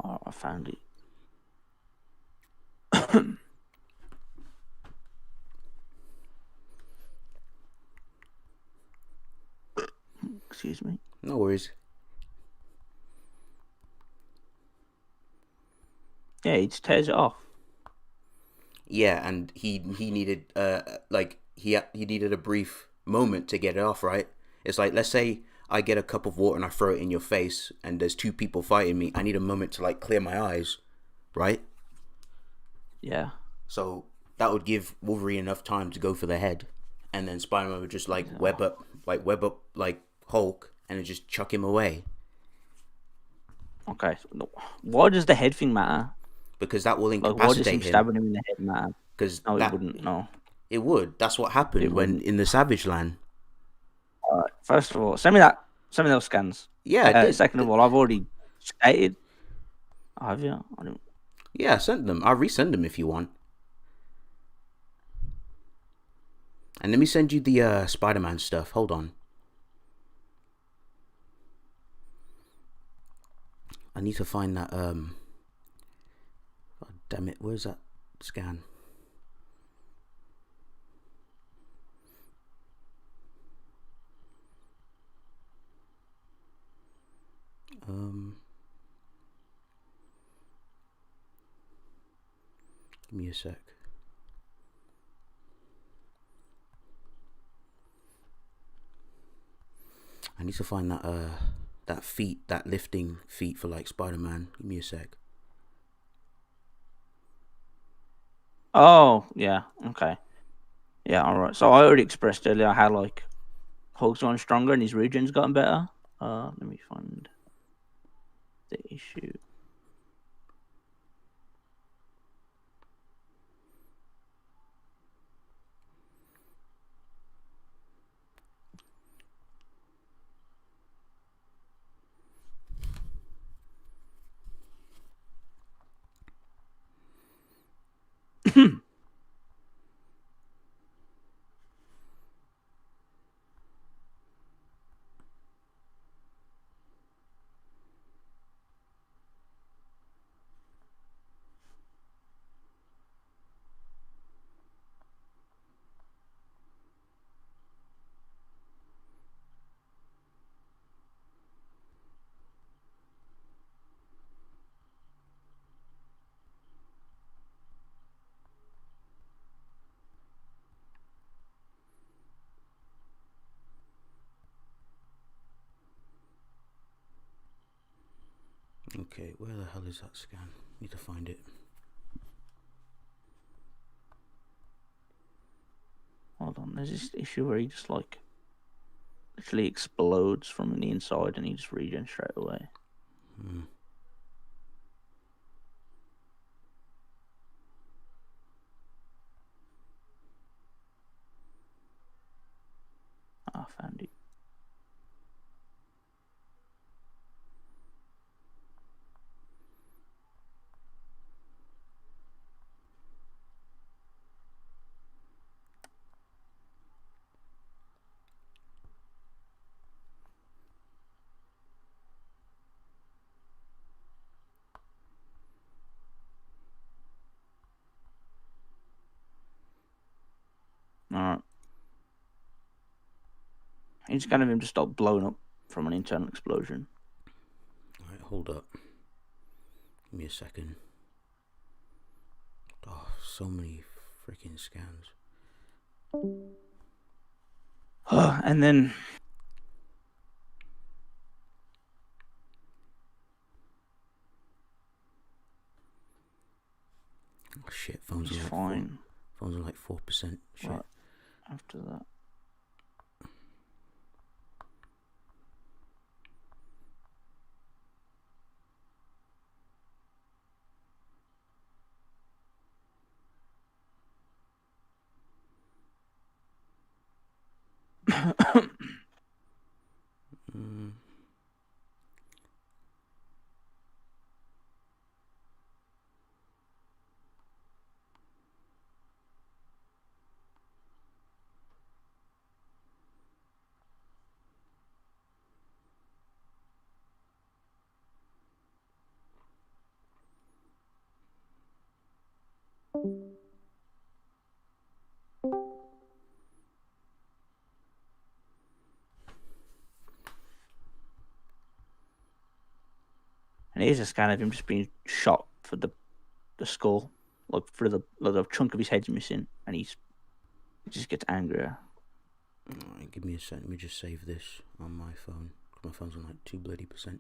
oh, I found it. Excuse me. No worries. Yeah, he just tears it off. Yeah, and he needed like he needed a brief moment to get it off, right? It's like, let's say I get a cup of water and I throw it in your face and there's two people fighting me. I need a moment to like clear my eyes, right? Yeah. So that would give Wolverine enough time to go for the head, and then Spider-Man would just like web up like Hulk and then just chuck him away, Okay. Why does the head thing matter? because that will Like, why does him incapacitate him. stabbing him in the head matter? Because No, it that wouldn't. No, it would. That's what it happened when wouldn't. in the Savage Land. First of all, send me that. Send me those scans. Yeah, I did. Second of all, I've already stated. Oh, have you? I don't. Yeah, send them. I'll resend them if you want. And let me send you the Spider-Man stuff. Hold on. I need to find that. God damn it! Where's that scan? Give me a sec. I need to find that feat, that lifting feat for like Spider-Man. Give me a sec. Oh, yeah. Okay. Yeah. All right. So I already expressed earlier how like Hulk's gotten stronger and his regen's gotten better. Let me find the issue. Okay, where the hell is that scan? Need to find it. Hold on, there's this issue where he just like literally explodes from the inside and he just regens straight away. I found it. Alright. He's kind of him just start blowing up from an internal explosion. Alright, hold up. Give me a second. Oh, so many freaking scans. And then oh shit, phone's he's on like fine. Phone's on like 4%. Shit. Right. After that. And here's a scan of him just being shot for the skull, like for the chunk of his head's missing, and he just gets angrier. Alright, give me a second. Let me just save this on my phone. My phone's on like 2%.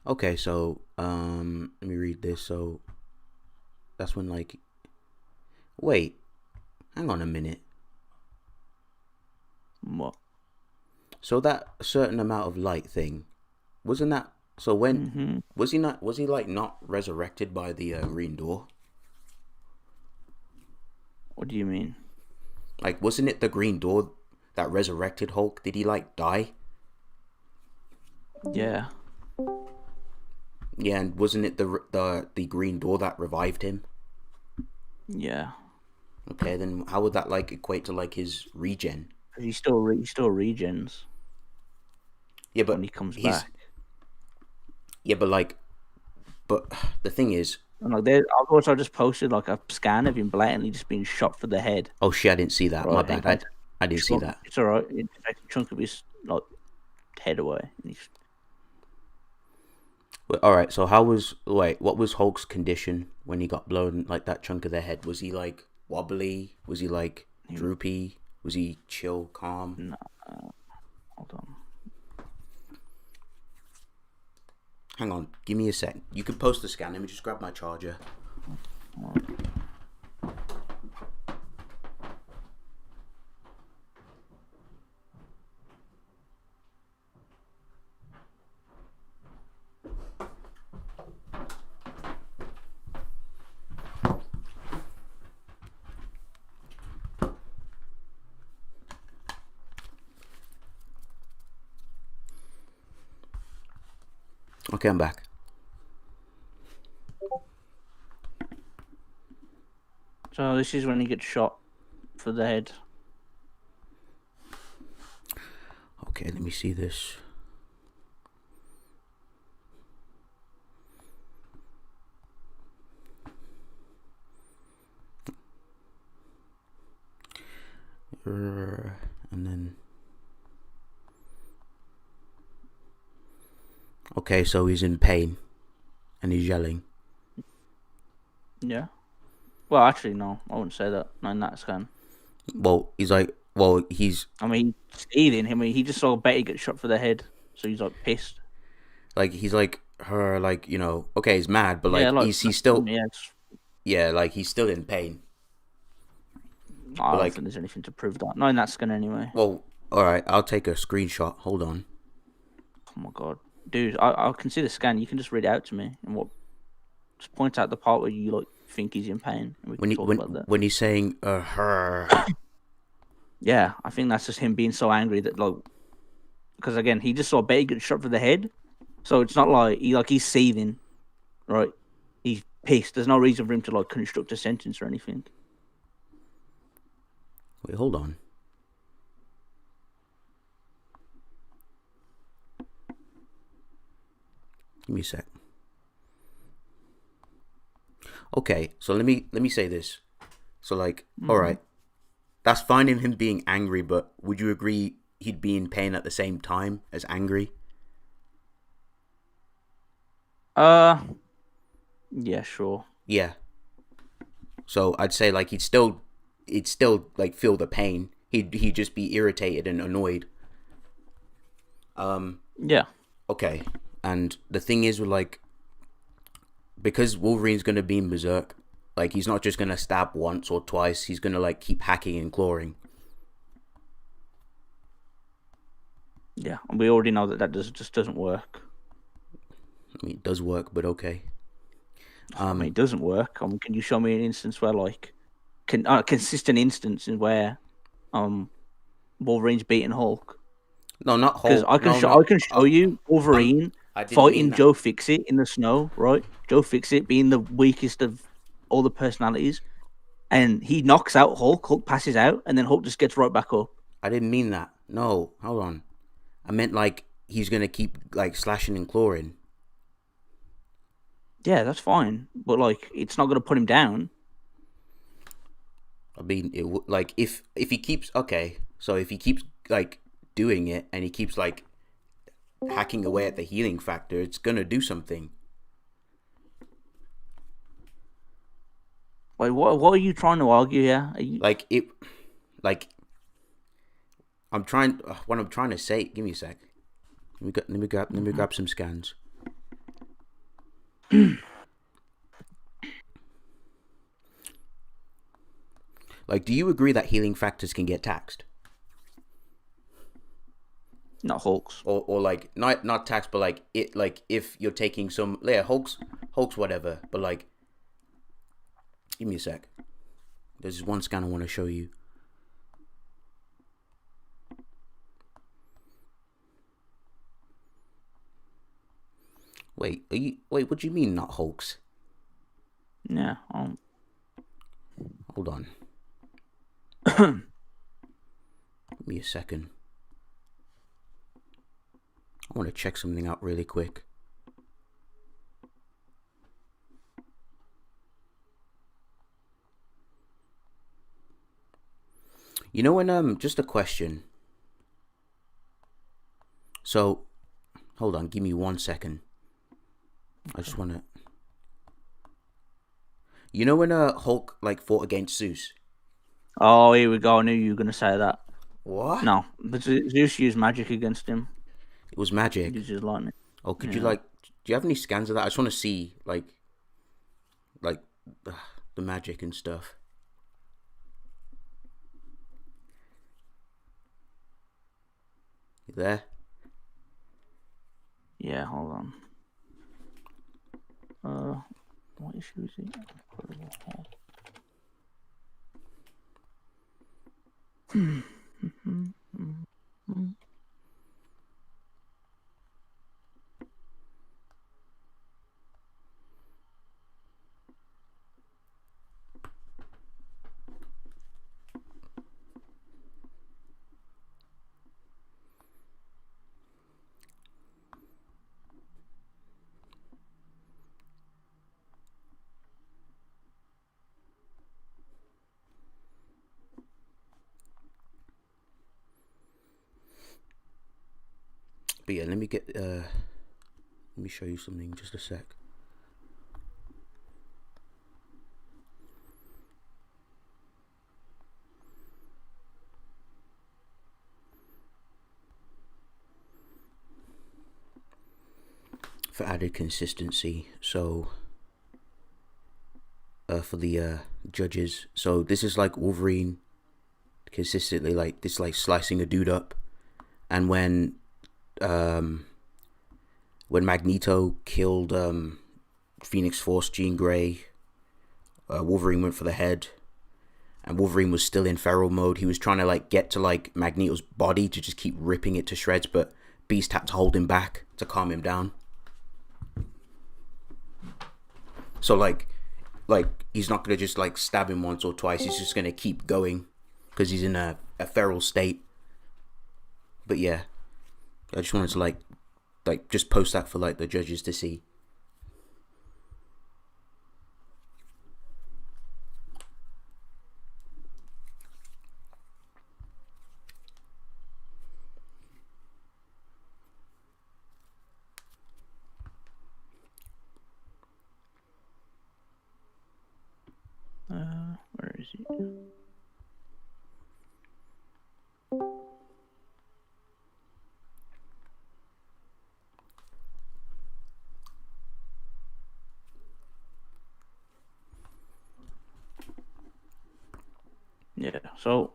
Okay, so let me read this. So that's when like, wait, hang on a minute. What? So that certain amount of light thing, wasn't that? So when was he not? Was he like not resurrected by the green door? What do you mean? Like, wasn't it the green door that resurrected Hulk? Did he like die? Yeah. Yeah, and wasn't it the green door that revived him? Yeah. Okay, then how would that like equate to like his regen? He still regens. Yeah, but when he comes back. Yeah, but the thing is. And like, I just posted like a scan of him blatantly just being shot for the head. Oh shit! I didn't see that. Right, my bad. I didn't see that. It's alright. It takes a chunk of his like head away. All right. So what was Hulk's condition when he got blown like that chunk of the head? Was he like wobbly? Was he like droopy? Was he chill, calm? No. Hold on. Hang on. Give me a sec. You can post the scan. Let me just grab my charger. Okay, I'm back. So this is when he gets shot for the head. Okay, let me see this. And then okay, so he's in pain and he's yelling. Yeah. Well, actually, no, I wouldn't say that. Not in that scan. Well, he's like, Well, he's I mean, he's seething. I mean, he just saw Betty get shot for the head, so he's like pissed. he's like her, like, you know, okay, he's mad, but Yeah, like like he's still, yeah. yeah, like he's still in pain. I But don't like, think there's anything to prove that. Not in that skin anyway. well, all right, I'll take a screenshot. Hold on. Oh my god, dude! I can see the scan. You can just read it out to me and what. Just point out the part where you like think he's in pain, and we can talk about that. When he's saying her, Yeah, I think that's just him being so angry that like, because again, he just saw Betty get shot for the head, so it's not like he's seething, right? He's pissed. There's no reason for him to like construct a sentence or anything. wait, hold on. Give me a sec. Okay, so let me say this. So like, all right, that's fine in him being angry, but would you agree he'd be in pain at the same time as angry? Yeah, sure. Yeah. So I'd say like he'd still like feel the pain. He'd just be irritated and annoyed. Yeah, Okay. And the thing is with like, because Wolverine's gonna be in Berserk, like he's not just gonna stab once or twice, he's gonna like keep hacking and clawing. yeah. And we already know that just doesn't work. I mean, it does work, but okay. I mean, it doesn't work. Can you show me an instance where like, consistent instance in where, um, Wolverine's beating Hulk? No, not Because Hulk. No, I no. can show you I'm. Wolverine I didn't mean fighting that. Joe Fixit in the snow, right? Joe Fixit being the weakest of all the personalities, and he knocks out Hulk. Hulk passes out, and then Hulk just gets right back up. I didn't mean that. No, hold on. I meant like he's gonna keep like slashing and clawing. Yeah, that's fine, but like, it's not going to put him down. I mean, like if he keeps, okay, so if he keeps like doing it and he keeps like hacking away at the healing factor, it's gonna do something. Like, what are you trying to argue here? Are you... Like it, like I'm trying. What I'm trying to say. Give me a sec. Let me grab some scans. Like, do you agree that healing factors can get taxed? Not Hulk's. Or like not taxed, but like it, like if you're taking some, yeah, Hulk's whatever, but like, give me a sec. There's one scan I want to show you. Wait, wait, what do you mean not Hulk's? Yeah. Hold on. Give me a second. I want to check something out really quick. You know when just a question. So, hold on, give me 1 second. I just want to. You know when Hulk like fought against Zeus? Oh, here we go. I knew you were going to say that. What? No, but Zeus used magic against him. It was magic. Uses lightning. Oh, could Yeah. you like? Do you have any scans of that? I just want to see like the magic and stuff. You there? Yeah, hold on. What issue is it? But yeah, let me show you something. Just a sec. for added consistency. So for the judges, so this is like Wolverine consistently like this, like slicing a dude up, and when Magneto killed Phoenix Force Jean Grey, Wolverine went for the head, and Wolverine was still in feral mode. He was trying to like get to like Magneto's body to just keep ripping it to shreds, but Beast had to hold him back to calm him down. So like he's not gonna just like stab him once or twice. He's just gonna keep going because he's in a feral state. But yeah, I just wanted to like just post that for like the judges to see. Where is he? Yeah, so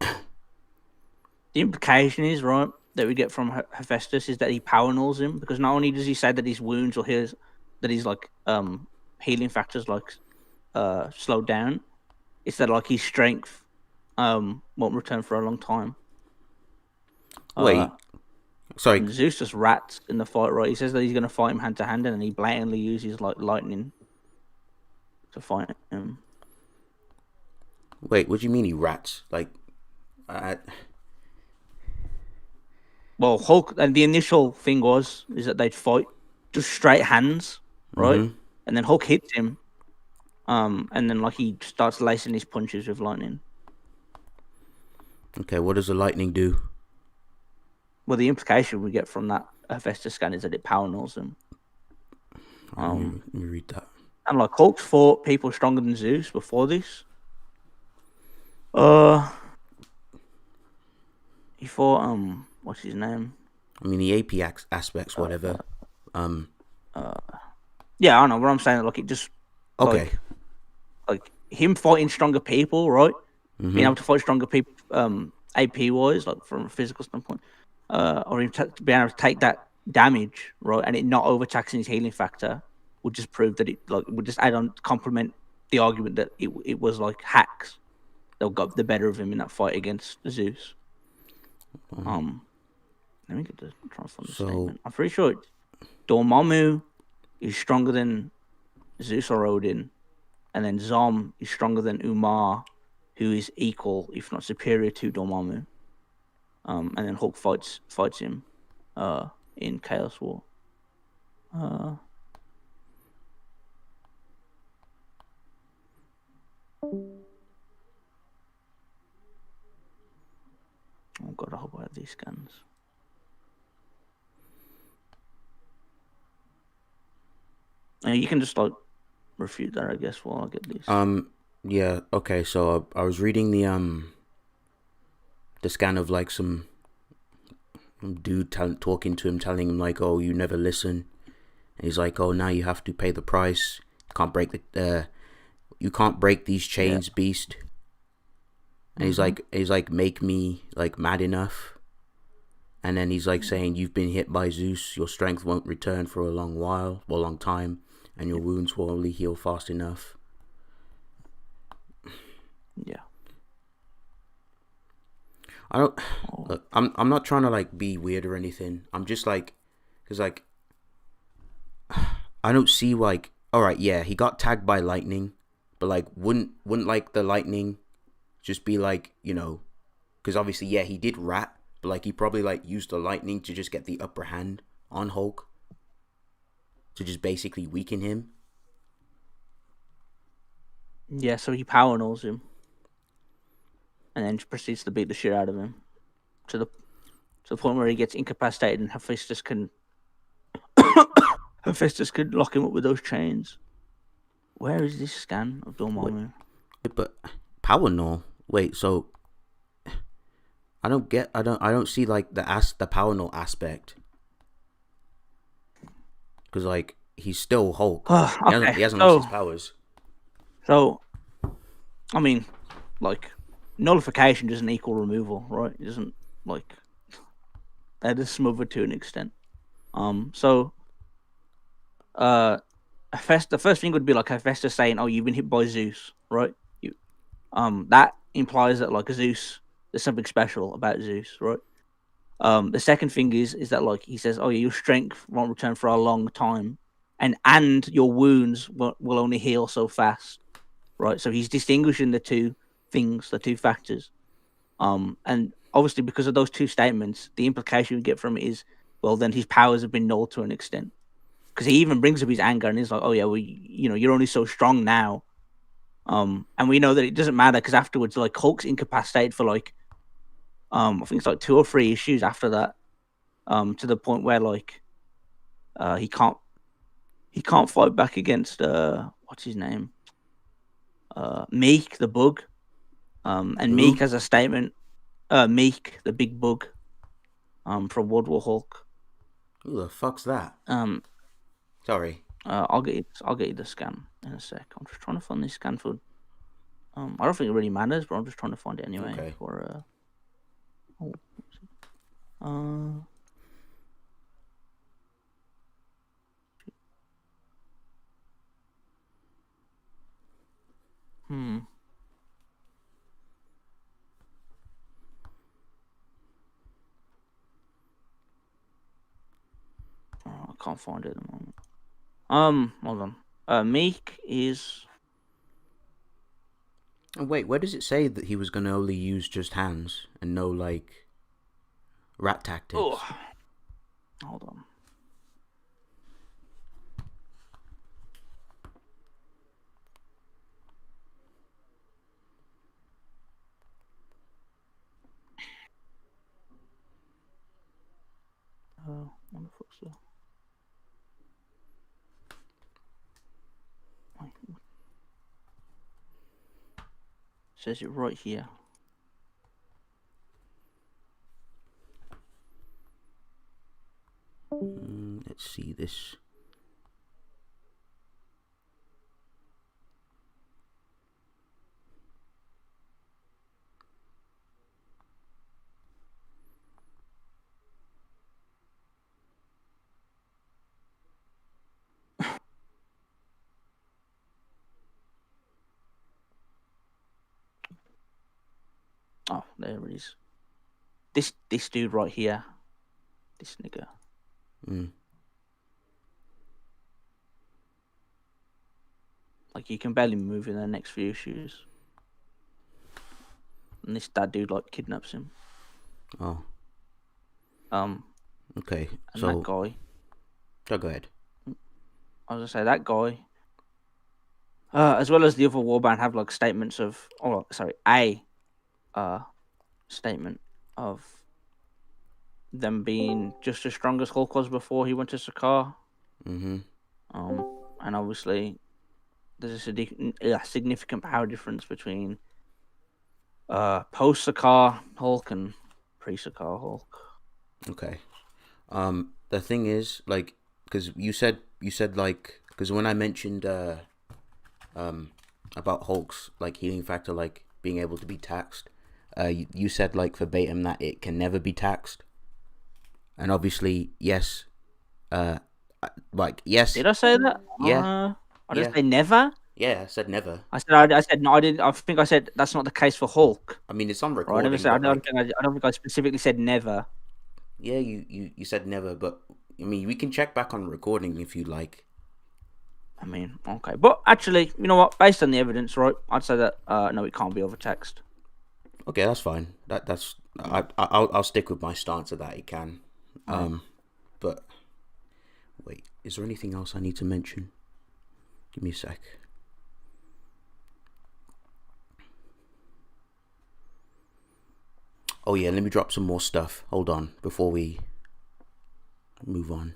the implication is, right, that we get from Hephaestus is that he power nulls him, because not only does he say that his wounds or his like healing factors like slowed down, it's that like his strength won't return for a long time. Wait, sorry. Zeus just rats in the fight, right? He says that he's going to fight him hand to hand, and then he blatantly uses like lightning to fight him. Wait, what do you mean he rats? Like, well, Hulk, and the initial thing is that they'd fight just straight hands, right? Mm-hmm. And then Hulk hits him, and then like he starts lacing his punches with lightning. Okay, what does the lightning do? Well, the implication we get from that Hephaestus scan is that it power nulls him. Let me read that. And like Hulk's fought people stronger than Zeus before this. He fought what's his name? I mean, the AP aspects, whatever. Yeah, I don't know what I'm saying. Like it just Okay. like him fighting stronger people, right? Mm-hmm. Being able to fight stronger people, AP wise, like from a physical standpoint, or him being able to take that damage, right, and it not overtaxing his healing factor would just prove that it like would just add on complement the argument that it was like hacks that got the better of him in that fight against Zeus. Let me get the try to find the statement. I'm pretty sure Dormammu is stronger than Zeus or Odin, and then Zom is stronger than Umar, who is equal, if not superior, to Dormammu. And then Hulk fights him in Chaos War. Oh god, I hope I have these scans. You can just like refute that, I guess, while I get these. Yeah. Okay. So I was reading the scan of like some dude talking to him, telling him like, "Oh, you never listen," and he's like, "Oh, now you have to pay the price. You can't break these chains, Beast." And he's like, "Make me like mad enough." And then he's like saying, "You've been hit by Zeus. Your strength won't return for a long time, and your wounds will only heal fast enough." Yeah. I don't look. I'm not trying to like be weird or anything. I'm just like, cause like, I don't see like. All right, yeah, he got tagged by lightning, but like, wouldn't like the lightning just be like, you know, because obviously, yeah, he did rat, but like he probably like used the lightning to just get the upper hand on Hulk, to just basically weaken him. Yeah, so he power nulls him, and then just proceeds to beat the shit out of him, to the point where he gets incapacitated, and Hephaestus can lock him up with those chains. Where is this scan of Dormammu? But power null. Wait, so I don't see like the power null aspect. Because like he's still Hulk. He hasn't Okay, he hasn't lost his powers. so I mean, like nullification doesn't equal removal, right? It doesn't like that is smothered to an extent. So the first thing would be like Hephaestus saying, "Oh, you've been hit by Zeus," right? You that implies that like Zeus, there's something special about Zeus, right? The second thing is that like he says, "Oh yeah, your strength won't return for a long time, and your wounds will only heal so fast," right? So he's distinguishing the two things, the two factors. And obviously because of those two statements, the implication we get from it is, well, then his powers have been null to an extent. Because he even brings up his anger and he's like, "Oh yeah, well, you're only so strong now." And we know that it doesn't matter because afterwards, like Hulk's incapacitated for like, I think it's like 2 or 3 issues after that. To the point where like, he can't fight back against what's his name, Meek the Bug. And Meek Who? has a statement. Meek the Big Bug. From World War Hulk. Who the fuck's that? Sorry. I'll get you the scan in a sec. I'm just trying to find this scan for. I don't think it really matters, but I'm just trying to find it anyway. Okay. For I can't find it at the moment. Hold on. Meek is. Oh, wait, where does it say that he was gonna only use just hands and no like rat tactics? Oh, hold on. What the fuck's that? Says it right here. Let's see this. Oh, there it is. This dude right here. This nigga. Like you can barely move in the next few issues. And that dude like kidnaps him. Oh. Okay. And So that guy. oh, go ahead. I was gonna say that guy. As well as the other warband have like statements of, a statement of them being just as strong as Hulk was before he went to Sakaar. Mm-hmm. And obviously there's a significant power difference between post Sakaar Hulk and pre Sakaar Hulk. Okay. The thing is, like, because you said like, because when I mentioned about Hulk's like healing factor, like being able to be taxed, you said like verbatim that it can never be taxed, and obviously yes, like yes. Did I say that? Yeah. I didn't say never. Yeah, I said never. I said no. I didn't. I think I said that's not the case for Hulk. I mean, it's on Right? recording. I never said. But I don't think I specifically said never. Yeah, you said never, but I mean, we can check back on recording if you like. I mean, okay, but actually, you know what? Based on the evidence, right? I'd say that no, it can't be overtaxed. Okay, that's fine. I'll stick with my stance of that it can. But wait, is there anything else I need to mention? Give me a sec. Oh yeah, let me drop some more stuff. Hold on, before we move on.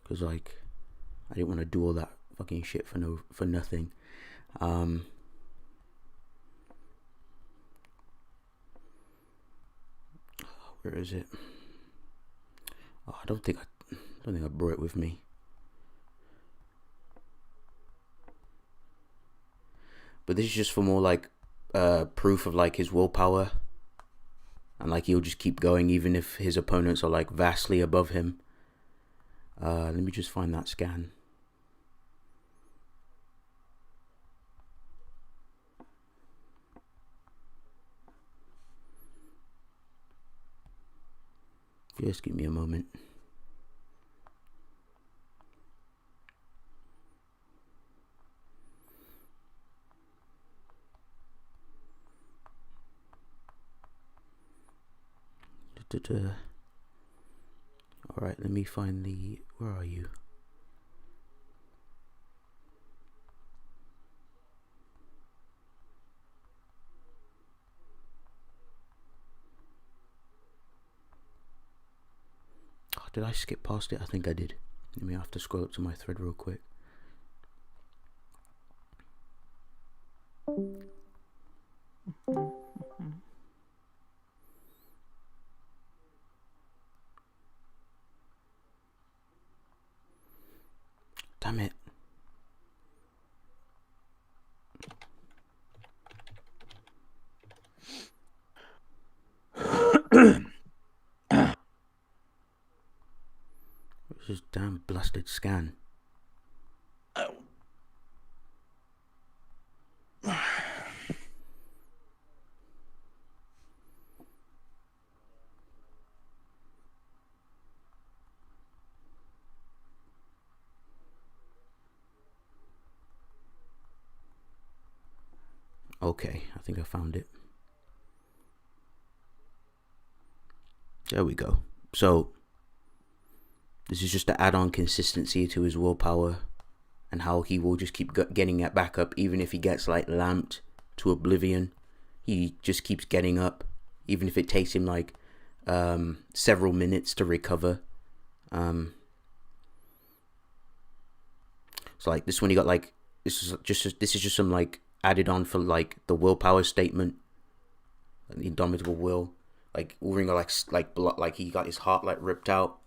Cause like, I didn't want to do all that fucking shit for nothing. Where is it? Oh, I don't think I brought it with me. But this is just for more like proof of like his willpower, and like he'll just keep going even if his opponents are like vastly above him. Let me just find that scan. Just give me a moment. Alright, let me find the... Where are you? Oh, did I skip past it? I think I did. Let me have to scroll up to my thread real quick. Damn it. Where's this damn blasted scan? Okay, I think I found it. There we go. So, this is just to add on consistency to his willpower and how he will just keep getting it back up even if he gets like lamped to oblivion. He just keeps getting up even if it takes him like several minutes to recover. So like this one, he got like this is just some like added on for like the willpower statement, the indomitable will. Like Wolverine got like he got his heart like ripped out,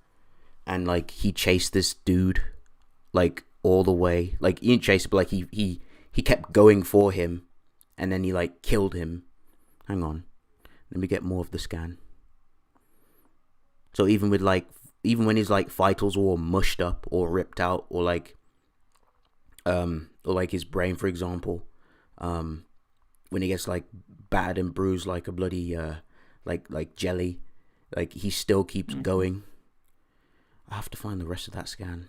and like he chased this dude like all the way. Like he didn't chase it, but like he kept going for him, and then he like killed him. Hang on, let me get more of the scan. So even when his like vitals were all mushed up or ripped out, or like his brain, for example, when he gets like battered and bruised like a bloody like jelly, like he still keeps going. I have to find the rest of that scan.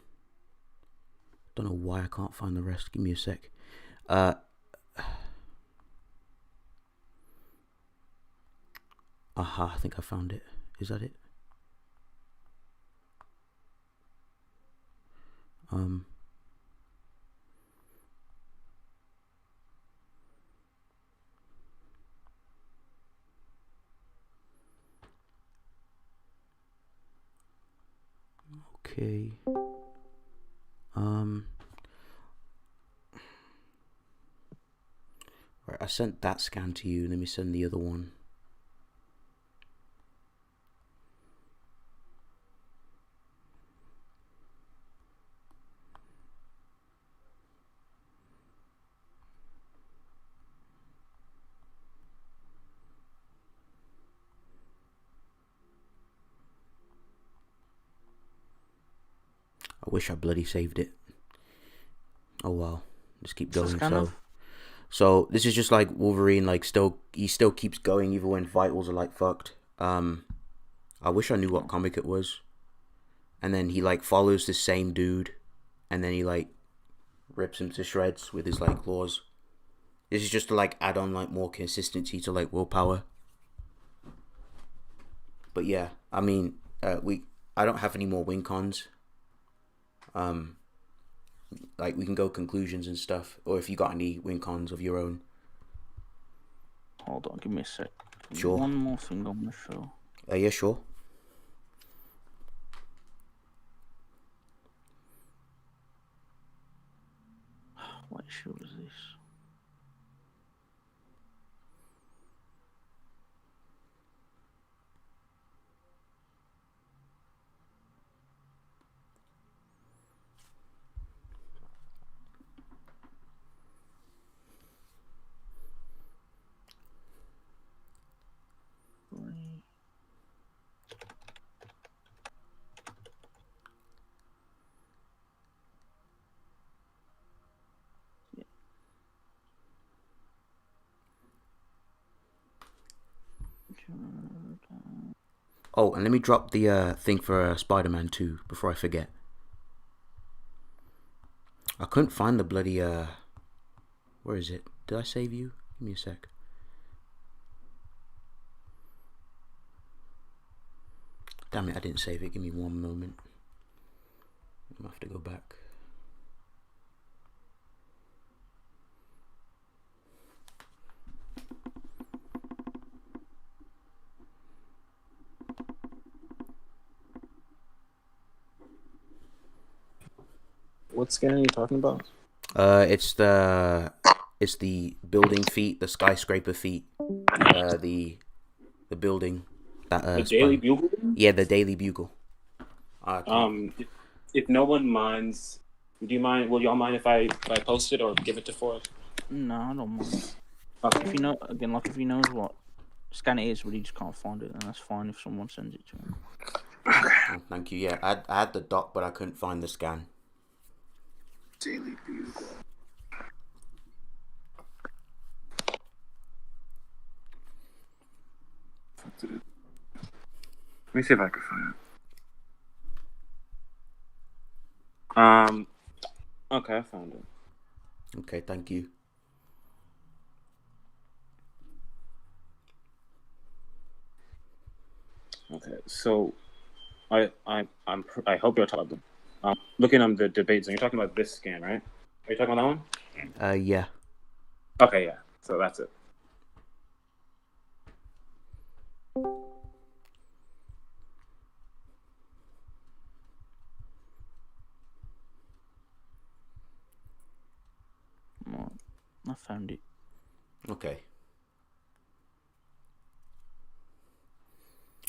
Don't know why I can't find the rest. Give me a sec. Aha, I think I found it. Is that it? Okay. Right, I sent that scan to you. Let me send the other one. I wish I bloody saved it. Oh well, just keep going. So this is just like Wolverine, like he still keeps going even when vitals are like fucked. I wish I knew what comic it was. And then he like follows the same dude, and then he like rips him to shreds with his like claws. This is just to like add on like more consistency to like willpower. But yeah, I mean, I don't have any more win cons. Like we can go conclusions and stuff, or if you got any win cons of your own. Hold on, give me a sec. Sure. One more thing on the show. Yeah, sure. What issue is this? Oh, and let me drop the thing for Spider-Man 2 before I forget. I couldn't find the bloody where is it? Did I save you? Give me a sec. Damn it, I didn't save it. Give me one moment. I'm gonna have to go back. What scan are you talking about? It's the building feat, the skyscraper feat, the building that The Daily Bugle? Yeah, the Daily Bugle. Okay. If no one minds, do you mind? Will y'all mind if I post it or give it to Forrest? No, I don't mind. Okay. If he know again, like if he knows what scan it is, but he just can't find it, then that's fine. If someone sends it to him. Oh, thank you. Yeah, I had the doc, but I couldn't find the scan. Daily Bugle. Let me see if I can find it. Okay, I found it. Okay, thank you. Okay, so I hope you're talking. Looking on the debates, and you're talking about this scan, right? Are you talking about that one? Yeah. Okay, yeah. So that's it. I found it. Okay.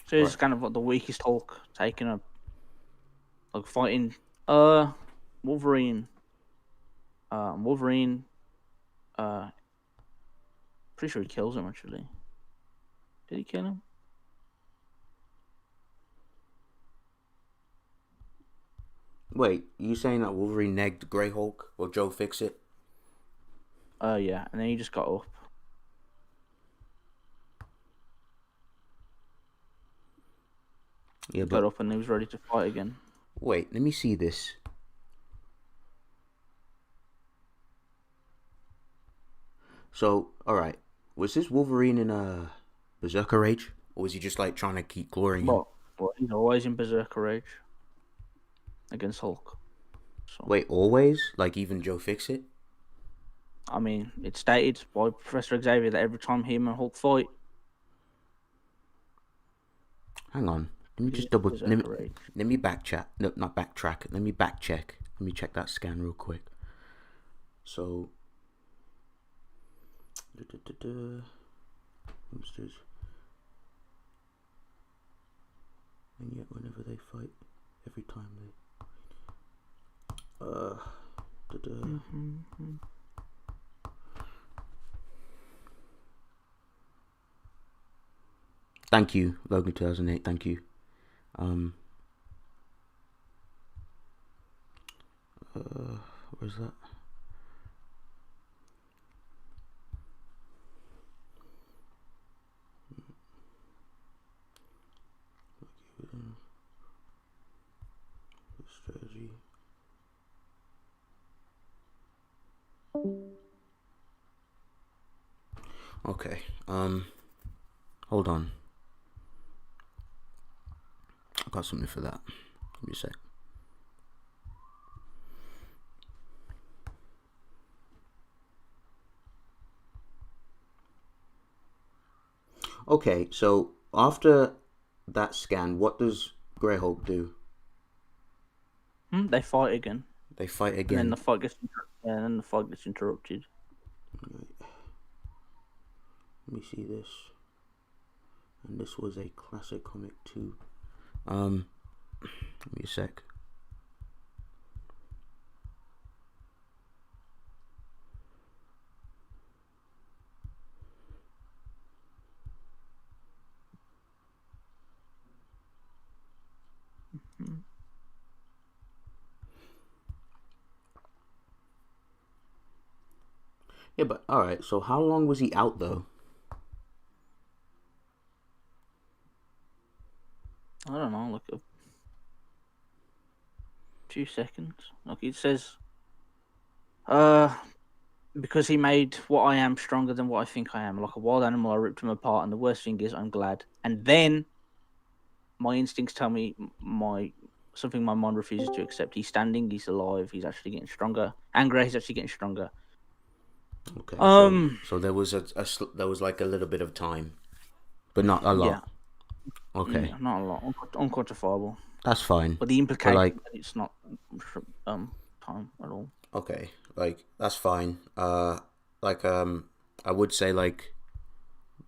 So it's kind of like the weakest Hulk taking a like fighting Wolverine. Wolverine pretty sure he kills him actually. Did he kill him? Wait, you saying that Wolverine negged Grey Hulk or Joe Fix-It? Yeah, and then he just got up. Yeah, got up and he was ready to fight again. Wait, let me see this. So, alright. Was this Wolverine in a Berserker Rage? Or was he just like trying to keep glorying him? Well, he's always in Berserker Rage against Hulk. So. Wait, always? Like even Joe Fix-It? I mean, it's stated by Professor Xavier that every time him and Hulk fight. Hang on. Let me just double. Let me back chat. No, not backtrack. Let me back check. Let me check that scan real quick. So. Monsters. And yet, whenever they fight, every time they. Thank you, Logan 2008. Thank you. Where's that? Strategy. Okay. Hold on. I got something for that. Give me a sec. Okay, so after that scan, what does Grey Hulk do? They fight again. They fight again. And then the fight gets interrupted. Right. Let me see this. And this was a classic comic too. Give me a sec. Yeah, but alright, so how long was he out though? I don't know, like a few seconds. Like it says, because he made what I am stronger than what I think I am. Like a wild animal, I ripped him apart, and the worst thing is, I'm glad. And then my instincts tell me something my mind refuses to accept. He's standing. He's alive. He's actually getting stronger. Angry. He's actually getting stronger. Okay. Um. So there was there was like a little bit of time, but not a lot. Yeah. Okay. Yeah, not a lot. Unquantifiable. That's fine. But the implication like- that it's not time at all. Okay. Like that's fine. I would say like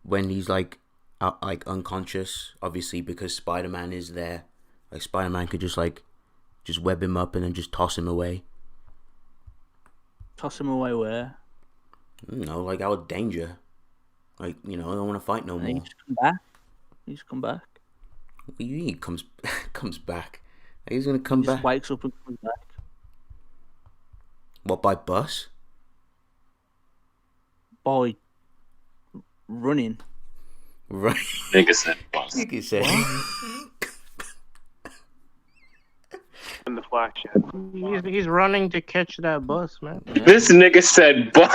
when he's like unconscious, obviously because Spider-Man is there. Like Spider-Man could just web him up and then just toss him away. Toss him away where? No, like out of danger. Like, I don't want to fight no And more. he just come back. He's come back. What do you mean he comes back? He's gonna come He just back. wakes up and comes back. What, by bus? By running. Right. Nigga said bus. You said. In the Flash. He's running to catch that bus, man. Yeah. This nigga said bus.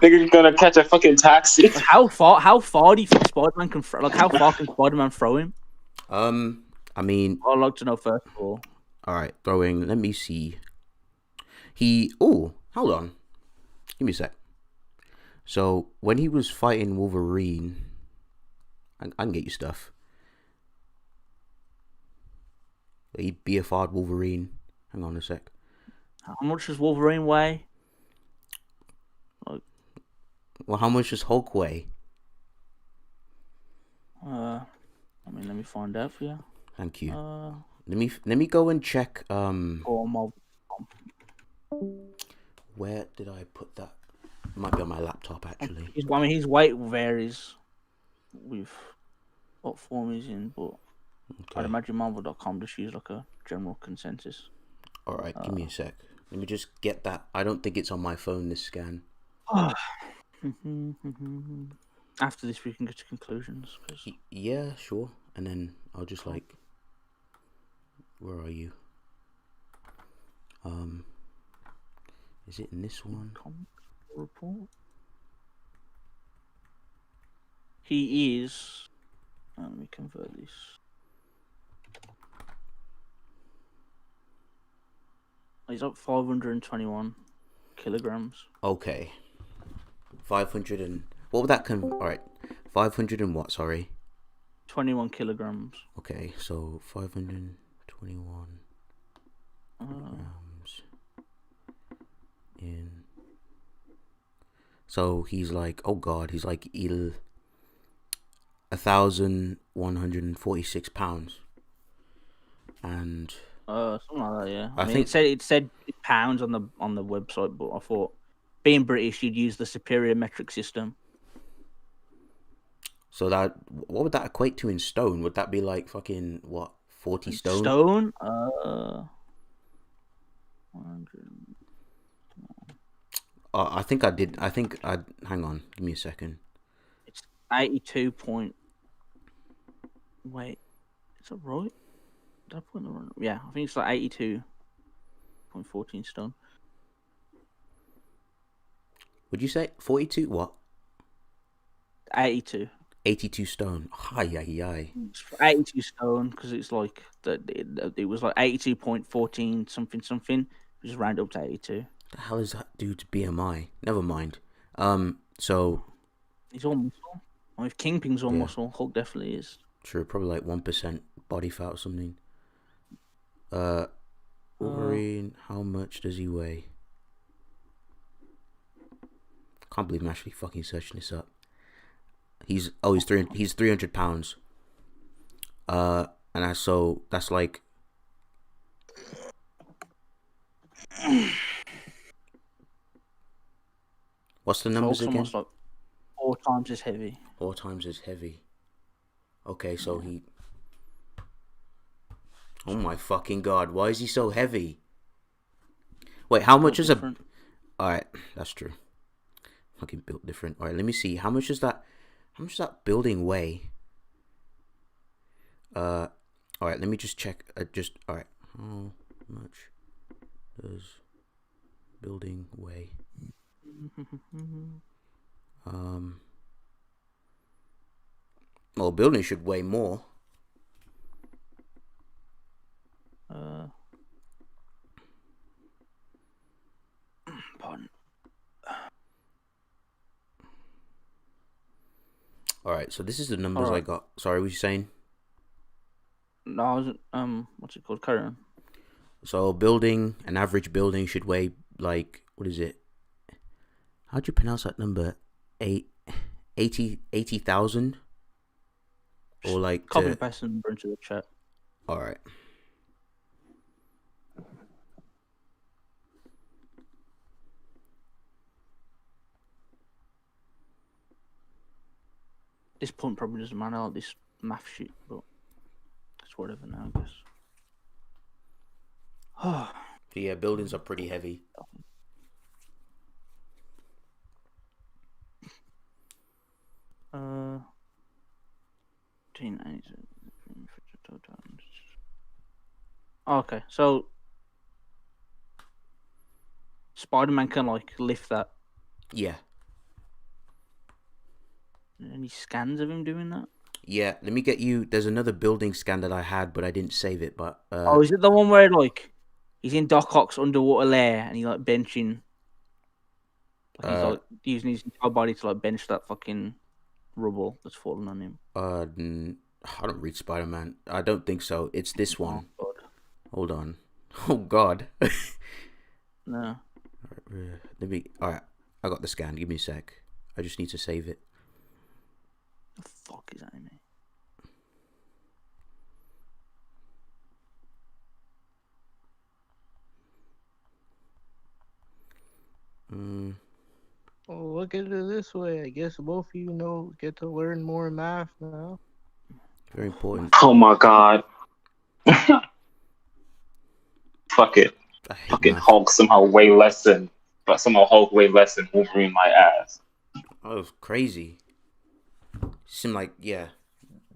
Nigga's gonna catch a fucking taxi. Like, how far do you think Spider-Man can throw? Like, how far can Spider-Man throw him? I mean, I'd like to know first of all. all right, throwing. Let me see. Hold on. Give me a sec. So when he was fighting Wolverine, I can get you stuff. He BFR'd Wolverine. Hang on a sec. How much does Wolverine weigh? Well, how much does Hulk weigh? Let me find out for you. Thank you. Let me go and check. Or my Where did I put that? It might be on my laptop actually. his weight varies with what form he's in, but I'd imagine Marvel.com just use like a general consensus. All right, give me a sec. Let me just get that. I don't think it's on my phone. This scan. After this, we can get to conclusions. Yeah, sure. And then I'll just like. Where are you? Is it in this one? Report. He is. Let me convert this. He's up 521 kilograms. Okay. 500 and what would that come? All right, 500 and what? Sorry. 21 kilograms. Okay, so 521 grams in. So he's like, oh god, he's like 1,146 pounds, and Something like that. Yeah. I mean, think- it said pounds on the website, but I thought being British, you'd use the superior metric system. so that what would that equate to in stone? Would that be like fucking what 40 stone? Stone. 100. I think I did. I think I hang on. Give me a second. It's 82 point. Wait, is that right? Did I put the wrong? Yeah, I think it's like 82.14 stone. Would you say 42? What? 82. 82 stone. Hi, hi. 82 stone because it's like it was like 82.14 something. Just round up to 82. The hell is that dude's BMI? Never mind. So He's all muscle. I mean, if Kingpin's all Yeah. muscle, Hulk definitely is. true, probably like 1% body fat or something. Wolverine, how much does he weigh? Can't believe I'm actually fucking searching this up. He's 300 pounds. And that's like. What's the numbers Hulk's again? almost like 4 times as heavy. 4 times as heavy. Okay, so he. Oh my fucking god! Why is he so heavy? Wait, how much is a? Different. All right, that's true. Fucking built different. All right, let me see. How much does that building weigh? All right. Let me just check. All right. How much does building weigh? Well, building should weigh more. Pardon. All right. So this is the numbers I Alright. got. Sorry, what were you saying? No, I was what's it called? Carry on. So an average building should weigh like, what is it? How'd you pronounce that number? 80,000? Or like Copy and paste the number into the chat. All right. This point probably doesn't matter, like this math shit, but it's whatever now, I guess. Yeah, buildings are pretty heavy. Okay, so Spider-Man can like lift that. Yeah. Any scans of him doing that? Yeah, let me get you. There's another building scan that I had, but I didn't save it. But Oh, is it the one where like he's in Doc Ock's underwater lair and he's like benching? Like, he's like using his entire body to like bench that fucking rubble that's fallen on him. I don't read Spider-Man. I don't think so. It's this one. God. Hold on. Oh God. No. Let me. All right, I got the scan. Give me a sec. I just need to save it. The fuck is that in there? Well, look at it this way. I guess both of you get to learn more math now. Very important. Oh my God. Fuck it. Fucking math. Hulk somehow way less than Wolverine my ass. Oh, it was crazy. Seemed like, yeah,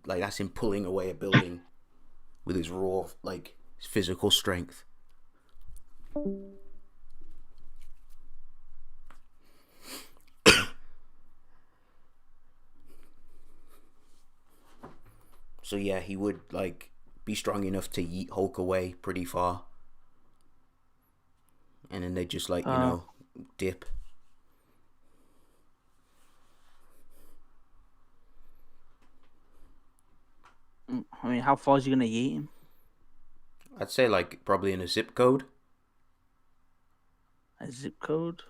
like that's him pulling away a building with his raw, like, his physical strength. So yeah, he would like be strong enough to yeet Hulk away pretty far, and then they just like dip. I mean, how far is he gonna yeet him? I'd say like probably in a zip code. A zip code?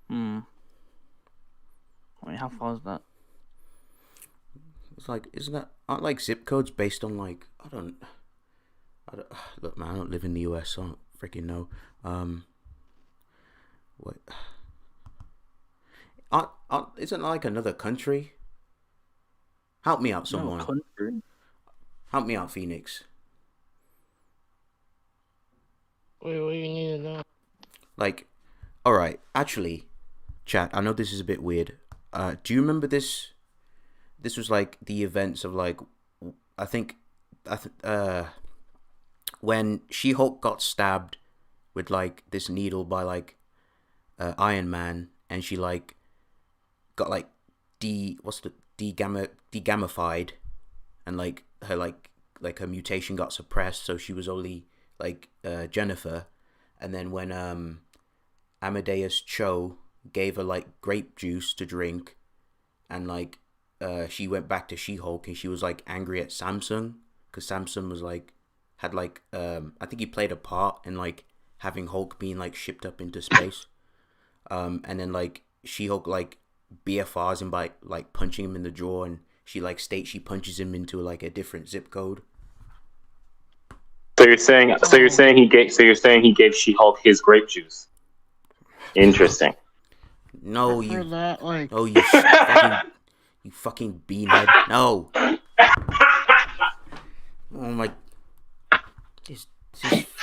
I mean, how far is that? It's like, aren't like zip codes based on like I don't look, man, I don't live in the US, so I don't freaking know. What? Isn't like another country? Help me out, someone. No country. Help me out, Phoenix. Wait, what do you need to know? Like, all right, actually, chat. I know this is a bit weird. Do you remember this? This was like the events of like, I think, when She-Hulk got stabbed with like this needle by like Iron Man, and she like got like degamified, and like her her mutation got suppressed, so she was only like Jennifer, and then when Amadeus Cho gave her like grape juice to drink, and like she went back to She-Hulk, and she was like angry at Samsung because Samsung was like had like I think he played a part in like having Hulk being like shipped up into space, and then like She-Hulk like BFRs him by like punching him in the jaw, and she like states she punches him into like a different zip code. So you're saying he gave She-Hulk his grape juice. Interesting. No, For that, like... Oh, you fucking beanhead. No. Oh my.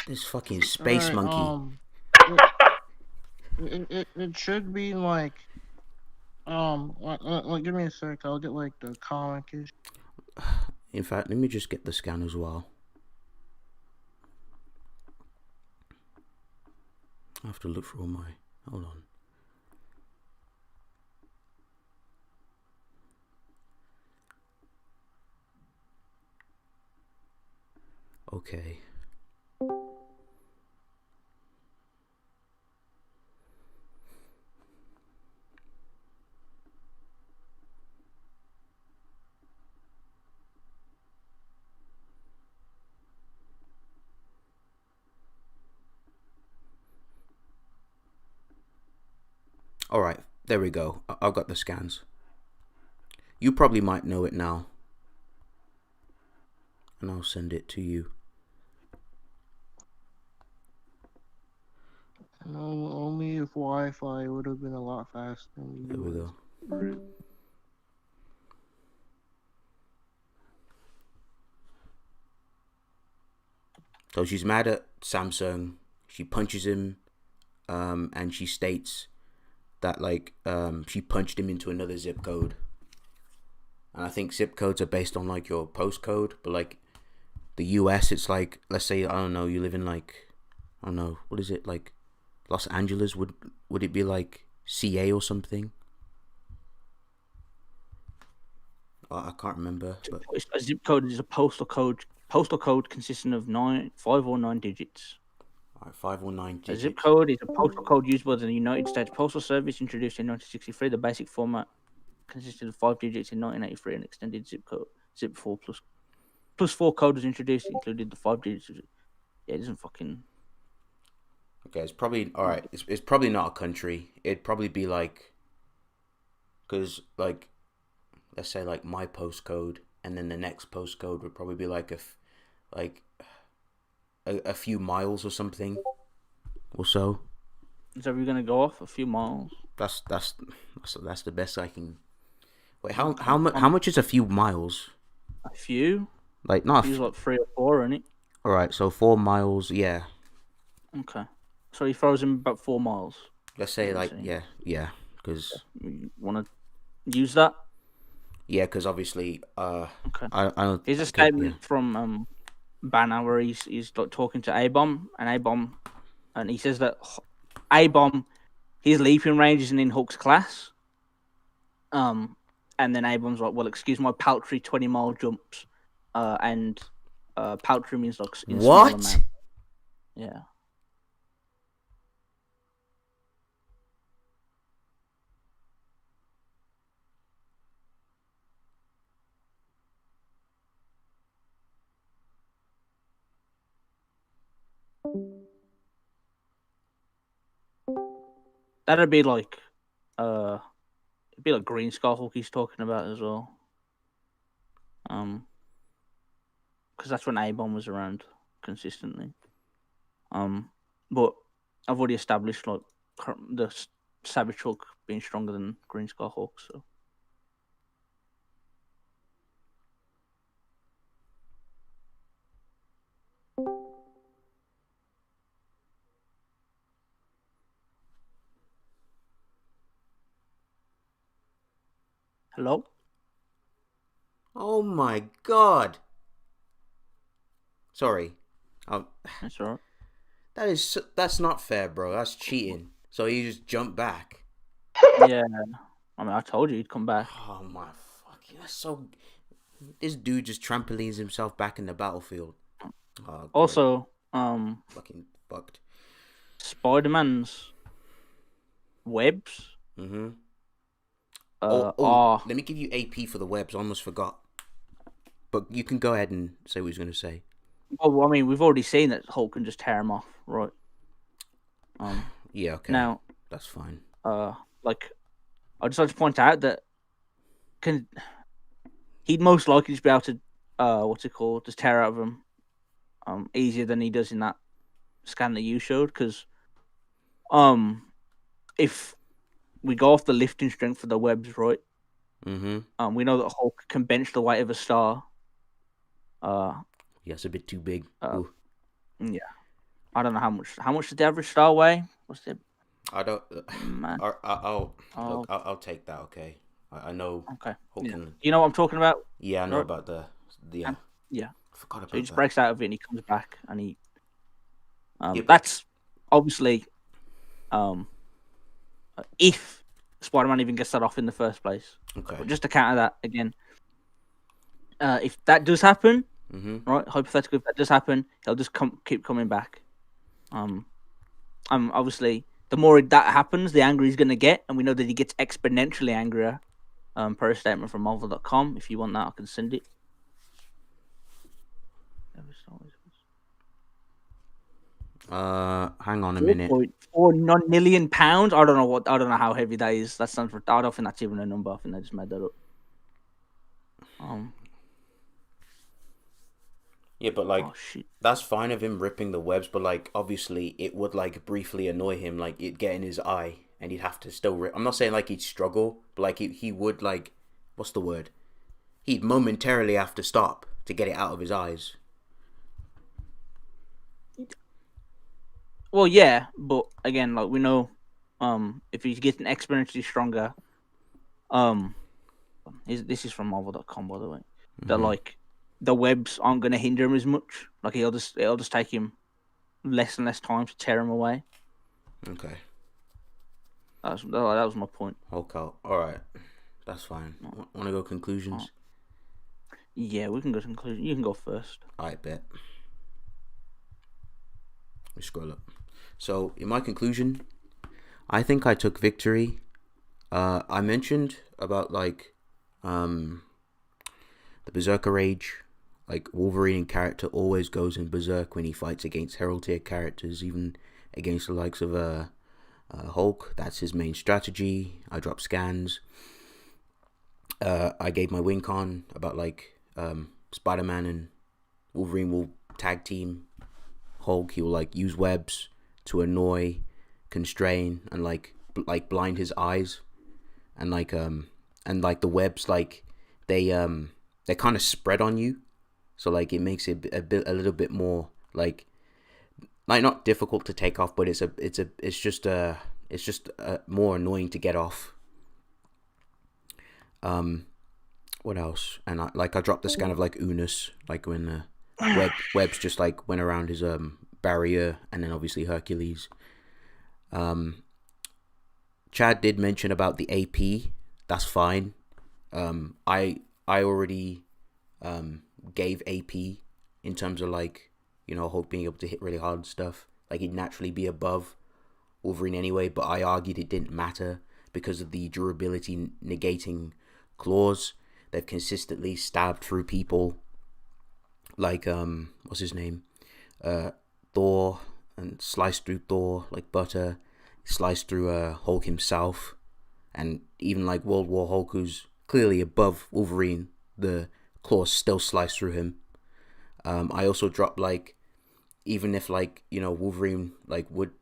This fucking space monkey. It should be like give me a sec. I'll get like the comic issue. In fact, let me just get the scan as well. I have to look for all my. Hold on. Okay. All right, there we go. I've got the scans. You probably might know it now, and I'll send it to you. No, only if Wi-Fi would have been a lot faster. There we go. So she's mad at Samsung. She punches him, and she states that like she punched him into another zip code. And I think zip codes are based on like your postcode, but like the US, it's like, let's say, I don't know, you live in like, I don't know, what is it, like Los Angeles? Would it be like CA or something? I can't remember. But A zip code is a postal code. Postal code consisting of 5 or 9 digits. All right, 5 or 9 digits. A zip code is a postal code used by the United States Postal Service, introduced in 1963. The basic format consisted of 5 digits in 1983. An extended zip code, zip 4 plus 4 code was introduced, included the 5 digits. Yeah, it doesn't fucking. Okay, it's probably all right. It's probably not a country. It'd probably be like, because like, let's say like my postcode, and then the next postcode would probably be like a few miles or something, or so. So we're gonna go off a few miles. That's the best I can. Wait, how much is a few miles? A few. Like not. Like 3 or 4, isn't it? All right, so 4 miles. Yeah. Okay. So he throws him about 4 miles. Let's say like yeah, because you want to use that. Yeah, because obviously, okay. I don't. Here's a statement from Banner where he's like talking to A-Bomb, and he says that A-Bomb, his leaping range isn't in Hulk's class. And then A-Bomb's like, well, excuse my paltry 20-mile jumps, and paltry means like in what? Small amount. Yeah. That'd be like, it'd be like Green Skull Hulk he's talking about as well. Because that's when A-Bomb was around consistently. But I've already established like the Savage Hulk being stronger than Green Skull Hulk, so. Hello? Oh my god. Sorry. That's alright. That's not fair, bro. That's cheating. So you just jump back. Yeah. I mean, I told you he'd come back. Oh my fucking, that's so. This dude just trampolines himself back in the battlefield. Oh, also, fucking fucked. Spider-Man's webs. Mm-hmm. Are... Let me give you AP for the webs. I almost forgot. But you can go ahead and say what he's going to say. Well, I mean, we've already seen that Hulk can just tear him off, right? Yeah, okay. Now, that's fine. Like, I just like to point out that he'd most likely just be able to, just tear out of him, easier than he does in that scan that you showed. Because, if we go off the lifting strength for the webs, right? Mm-hmm. We know that Hulk can bench the weight of a star. Yeah, it's a bit too big. Yeah, I don't know how much does the average star weigh? What's it? I don't. I'll take that. Okay. I know. Okay. Hulk Yeah. can. You know what I'm talking about? Yeah, I know Right. about the. Yeah. I forgot So he about just that. breaks out of it and he comes back and he. Yeah, but- That's obviously, if Spider-Man even gets that off in the first place. Okay. But just to counter that again, if that does happen, Mm-hmm. right? Hypothetically, if that does happen, he'll just keep coming back. Obviously, the more that happens, the angrier he's going to get, and we know that he gets exponentially angrier. Per a statement from Marvel.com. If you want that, I can send it. Hang on a minute. £4.49 million. I don't know I don't know how heavy that is. That stands for. I don't think that's even a number. I think I just made that up. Yeah, but like, oh shit. that's fine of him ripping the webs, but like, obviously, it would like briefly annoy him, like it get in his eye, and he'd have to still rip. I'm not saying like he'd struggle, but like he would like, what's the word? He'd momentarily have to stop to get it out of his eyes. Well, yeah, but again, like we know, if he's getting exponentially stronger, this is from Marvel.com, by the way. That like the webs aren't going to hinder him as much. Like it'll just take him less and less time to tear him away. Okay. That was my point. Hulk out. All right, that's fine. Want to go conclusions? Yeah, we can go to conclusion. You can go first. I bet. We scroll up. So in my conclusion, I think I took victory. I mentioned about like the Berserker rage. Like Wolverine in character always goes in berserk when he fights against Herald tier characters, even against the likes of Hulk. That's his main strategy. I drop scans. I gave my win con about like Spider-Man and Wolverine will tag team Hulk. He will like use webs to annoy, constrain, and like blind his eyes, and like the webs like they kind of spread on you, so like it makes it a little bit more like not difficult to take off, but it's just more annoying to get off. What else? And I dropped the scan of like Unus, like when the webs just like went around his barrier, and then obviously Hercules. Chad did mention about the AP. That's fine. I already gave AP in terms of like, you know, Hulk being able to hit really hard and stuff. Like he'd naturally be above Wolverine anyway, but I argued it didn't matter because of the durability negating clause. They've consistently stabbed through people like what's his name, Thor, and sliced through Thor like butter, sliced through Hulk himself, and even like World War Hulk, who's clearly above Wolverine, the claws still sliced through him. I also dropped like, even if like, you know, Wolverine like would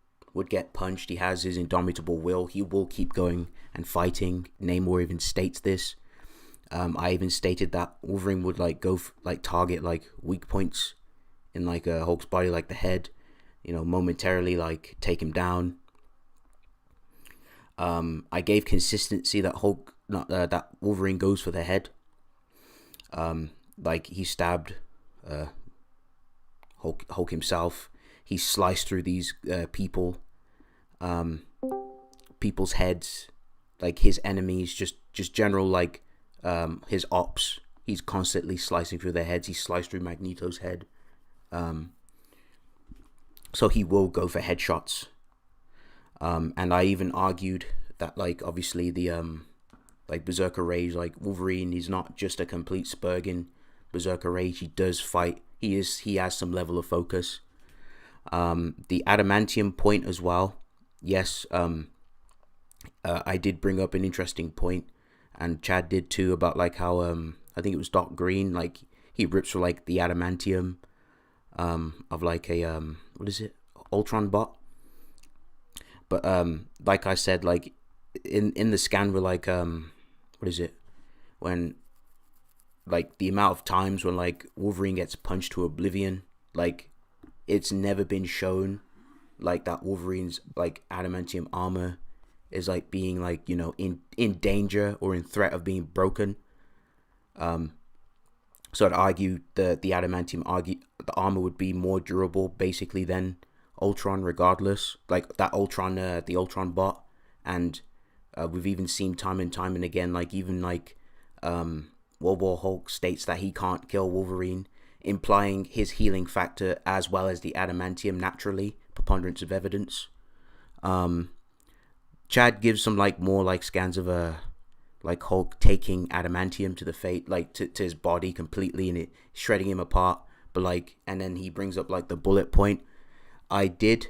get punched, he has his indomitable will. He will keep going and fighting. Namor even states this. I even stated that Wolverine would like go like target like weak points in like Hulk's body, like the head, you know, momentarily like take him down. I gave consistency that that Wolverine goes for the head. Like he stabbed Hulk himself. He sliced through these people's heads, like his enemies, just general like his ops. He's constantly slicing through their heads. He sliced through Magneto's head. So he will go for headshots. And I even argued that like obviously the like Berserker Rage, like Wolverine, he's not just a complete Spurgin Berserker Rage. He does fight. He has some level of focus. The Adamantium point as well. Yes, I did bring up an interesting point, and Chad did too, about like how I think it was Doc Green, like he rips for like the Adamantium of like a what is it, Ultron bot. But like I said, like in the scan we're like what is it, when like the amount of times when like Wolverine gets punched to oblivion, like it's never been shown like that Wolverine's like adamantium armor is like being like, you know, in danger or in threat of being broken. So I'd argue the adamantium the armor would be more durable basically than Ultron, regardless. Like that Ultron, the Ultron bot, and we've even seen time and time and again, like even like World War Hulk states that he can't kill Wolverine, implying his healing factor as well as the adamantium naturally, preponderance of evidence. Chad gives some like more like scans of like Hulk taking adamantium to the fate, like to his body completely, and it shredding him apart. But like, and then he brings up like the bullet point. I did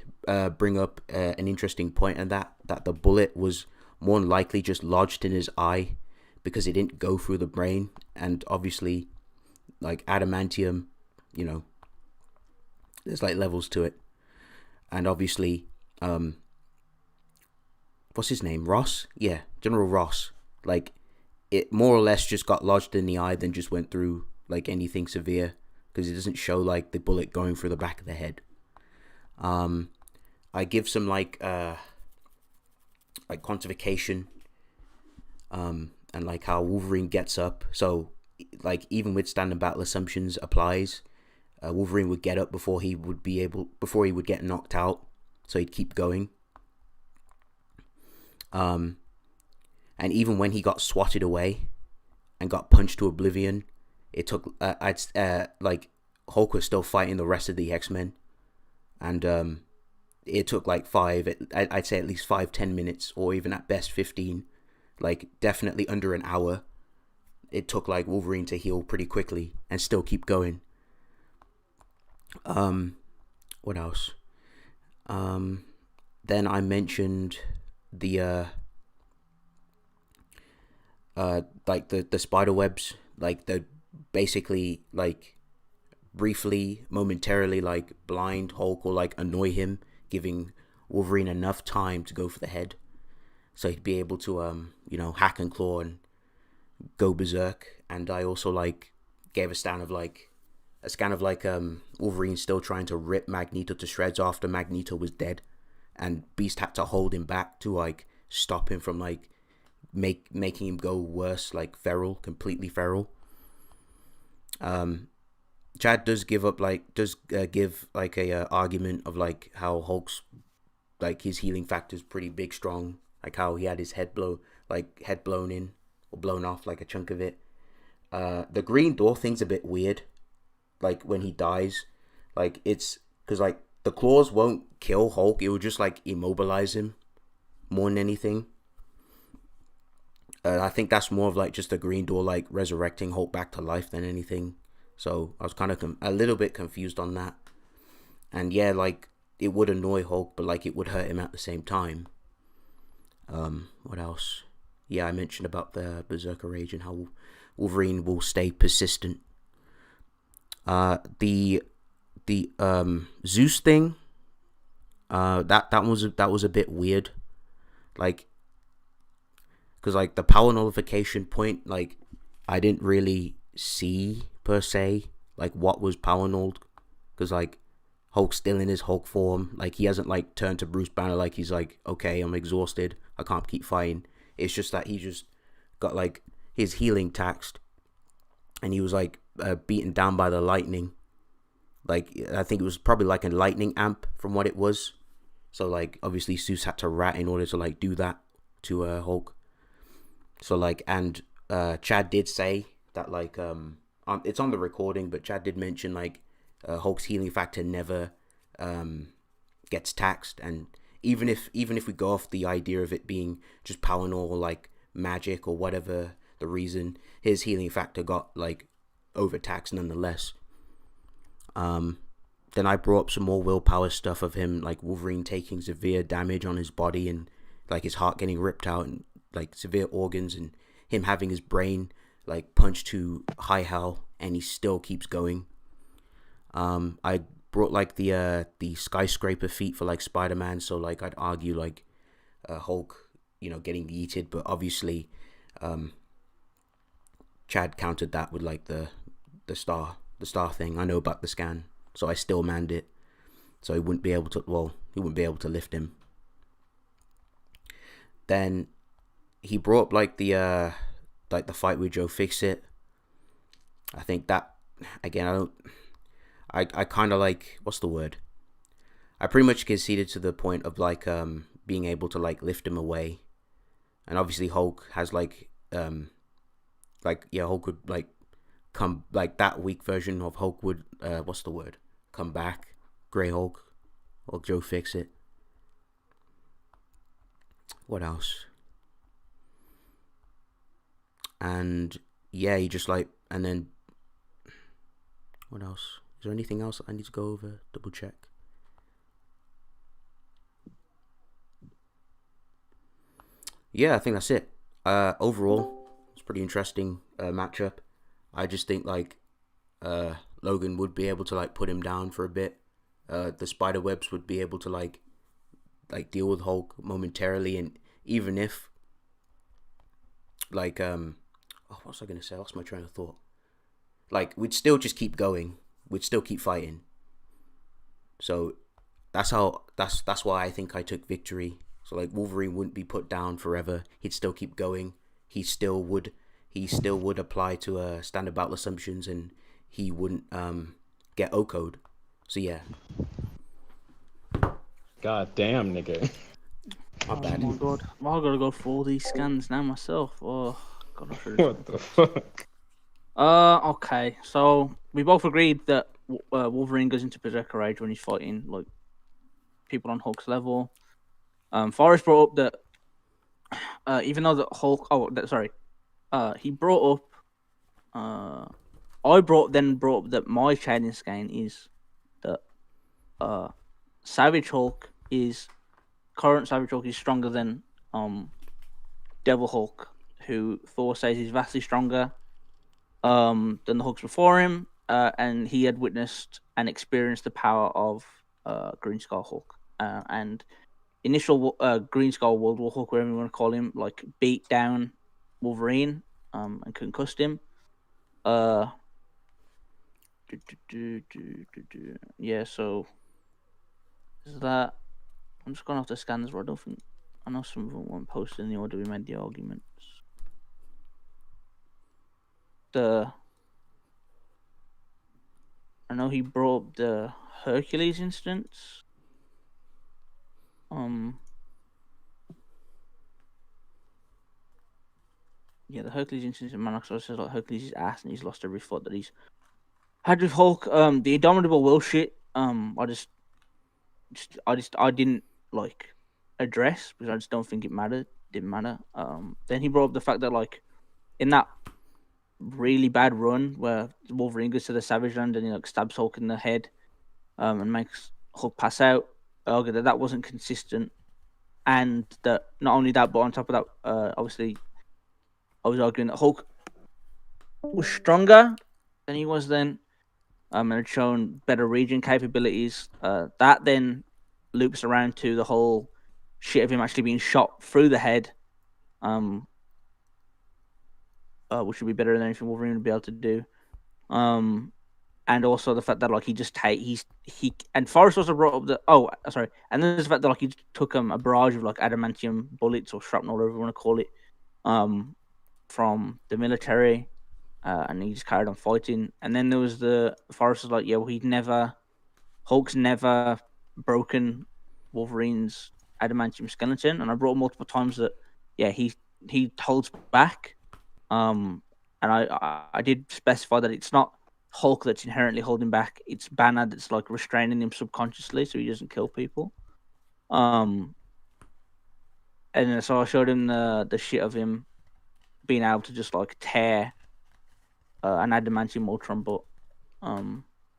bring up an interesting point, and that the bullet was more than likely just lodged in his eye because it didn't go through the brain. And obviously, like adamantium, you know, there's like levels to it. And obviously, what's his name? Ross? Yeah, General Ross. Like, it more or less just got lodged in the eye, then just went through like anything severe, because it doesn't show like the bullet going through the back of the head. I give some like quantification, and like how Wolverine gets up. So like even with standard battle assumptions applies, Wolverine would get up before he would get knocked out, so he'd keep going. And even when he got swatted away and got punched to oblivion, it took like Hulk was still fighting the rest of the X-Men, and it took like I'd say at least 5-10 minutes, or even at best 15, like definitely under an hour. It took like Wolverine to heal pretty quickly and still keep going. What else? Then I mentioned the like the spider webs, like the basically like briefly, momentarily like blind Hulk or like annoy him, giving Wolverine enough time to go for the head, so he'd be able to you know, hack and claw and go berserk. And I also like gave a scan of like Wolverine still trying to rip Magneto to shreds after Magneto was dead, and Beast had to hold him back to like stop him from like making him go worse, like feral, completely feral. Chad does give a argument of like how Hulk's like his healing factor is pretty big, strong, like how he had his head blown in or blown off, like a chunk of it. The Green Door thing's a bit weird, like when he dies, like it's because like the claws won't kill Hulk, it will just like immobilize him more than anything. I think that's more of like just the Green Door like resurrecting Hulk back to life than anything. So I was kind of a little bit confused on that. And yeah, like it would annoy Hulk, but like it would hurt him at the same time. What else? Yeah, I mentioned about the Berserker Rage and how Wolverine will stay persistent. The Zeus thing, that was a bit weird, like, because like the power nullification point, like I didn't really see per se like what was power nulled, because like Hulk's still in his Hulk form, like he hasn't like turned to Bruce Banner like he's like, okay, I'm exhausted, I can't keep fighting. It's just that he just got like his healing taxed, and he was like beaten down by the lightning. Like I think it was probably like a lightning amp from what it was. So like obviously Zeus had to rat in order to like do that to Hulk. So like, and Chad did say that like it's on the recording, but Chad did mention like Hulk's healing factor never gets taxed, and even if we go off the idea of it being just power null or like magic or whatever the reason, his healing factor got like overtaxed nonetheless. Then I brought up some more willpower stuff of him, like Wolverine taking severe damage on his body and like his heart getting ripped out and like severe organs, and him having his brain like punched to high hell and he still keeps going. I brought like the skyscraper feat for like Spider-Man, so like I'd argue like Hulk, you know, getting yeeted, but obviously Chad countered that with like the star thing. I know about the scan, so I still manned it, so he wouldn't be able to lift him. then he brought up like the fight with Joe Fixit. I think that again, I kind of like, what's the word? I pretty much conceded to the point of like being able to like lift him away, and obviously Hulk has like Hulk would like come, like that weak version of Hulk would what's the word? Come back, Grey Hulk or Joe Fixit. What else? And yeah, he just like, and then what else? Is there anything else I need to go over? Double check. Yeah, I think that's it. Overall, it's pretty interesting matchup. I just think like Logan would be able to like put him down for a bit. The spider webs would be able to like deal with Hulk momentarily, and even if like what was I gonna say? I lost my train of thought. Like we'd still just keep going. We'd still keep fighting. So that's why I think I took victory. So like Wolverine wouldn't be put down forever. He'd still keep going. He still would apply to standard battle assumptions, and he wouldn't get OCO'd. So yeah. God damn, nigga. Not bad. Oh my god. Well, I gotta go for all these scans now myself. Oh god, I should. What the fuck? Okay. So we both agreed that Wolverine goes into Berserker Rage when he's fighting like people on Hulk's level. Forrest brought up that even though the Hulk, he brought up. I brought up that my shading scan is that Savage Hulk is stronger than Devil Hulk, who Thor says is vastly stronger than the Hulks before him, and he had witnessed and experienced the power of Green Skull Hulk and initial Green Skull World War Hulk, whatever you want to call him, like beat down Wolverine and concussed him. Yeah, so is that. I'm just going off the scans where I know some of them weren't posted in the order we made the arguments. I know he brought up the Hercules instance. Yeah, the Hercules instance in Manox says like Hercules is ass and he's lost every foot that he's had with Hulk. The Indomitable Will shit. I didn't like address because I just don't think it mattered. Didn't matter. Then he brought up the fact that like in that really bad run where Wolverine goes to the Savage Land and he like stabs Hulk in the head, and makes Hulk pass out. Argued that wasn't consistent, and that not only that, but on top of that, obviously, I was arguing that Hulk was stronger than he was then, and had shown better regen capabilities. That then loops around to the whole shit of him actually being shot through the head, which would be better than anything Wolverine would be able to do. And also the fact that like and Forrest also brought up and then there's the fact that like he took a barrage of like adamantium bullets or shrapnel, whatever you want to call it, from the military, and he just carried on fighting. And then there was the Forrest was like, yeah, well, Hulk's never broken Wolverine's adamantium skeleton, and I brought up multiple times that yeah, he holds back, and I did specify that it's not Hulk that's inherently holding back, it's Banner that's like restraining him subconsciously so he doesn't kill people. And so I showed him the shit of him being able to just like tear an adamantium Ultron butt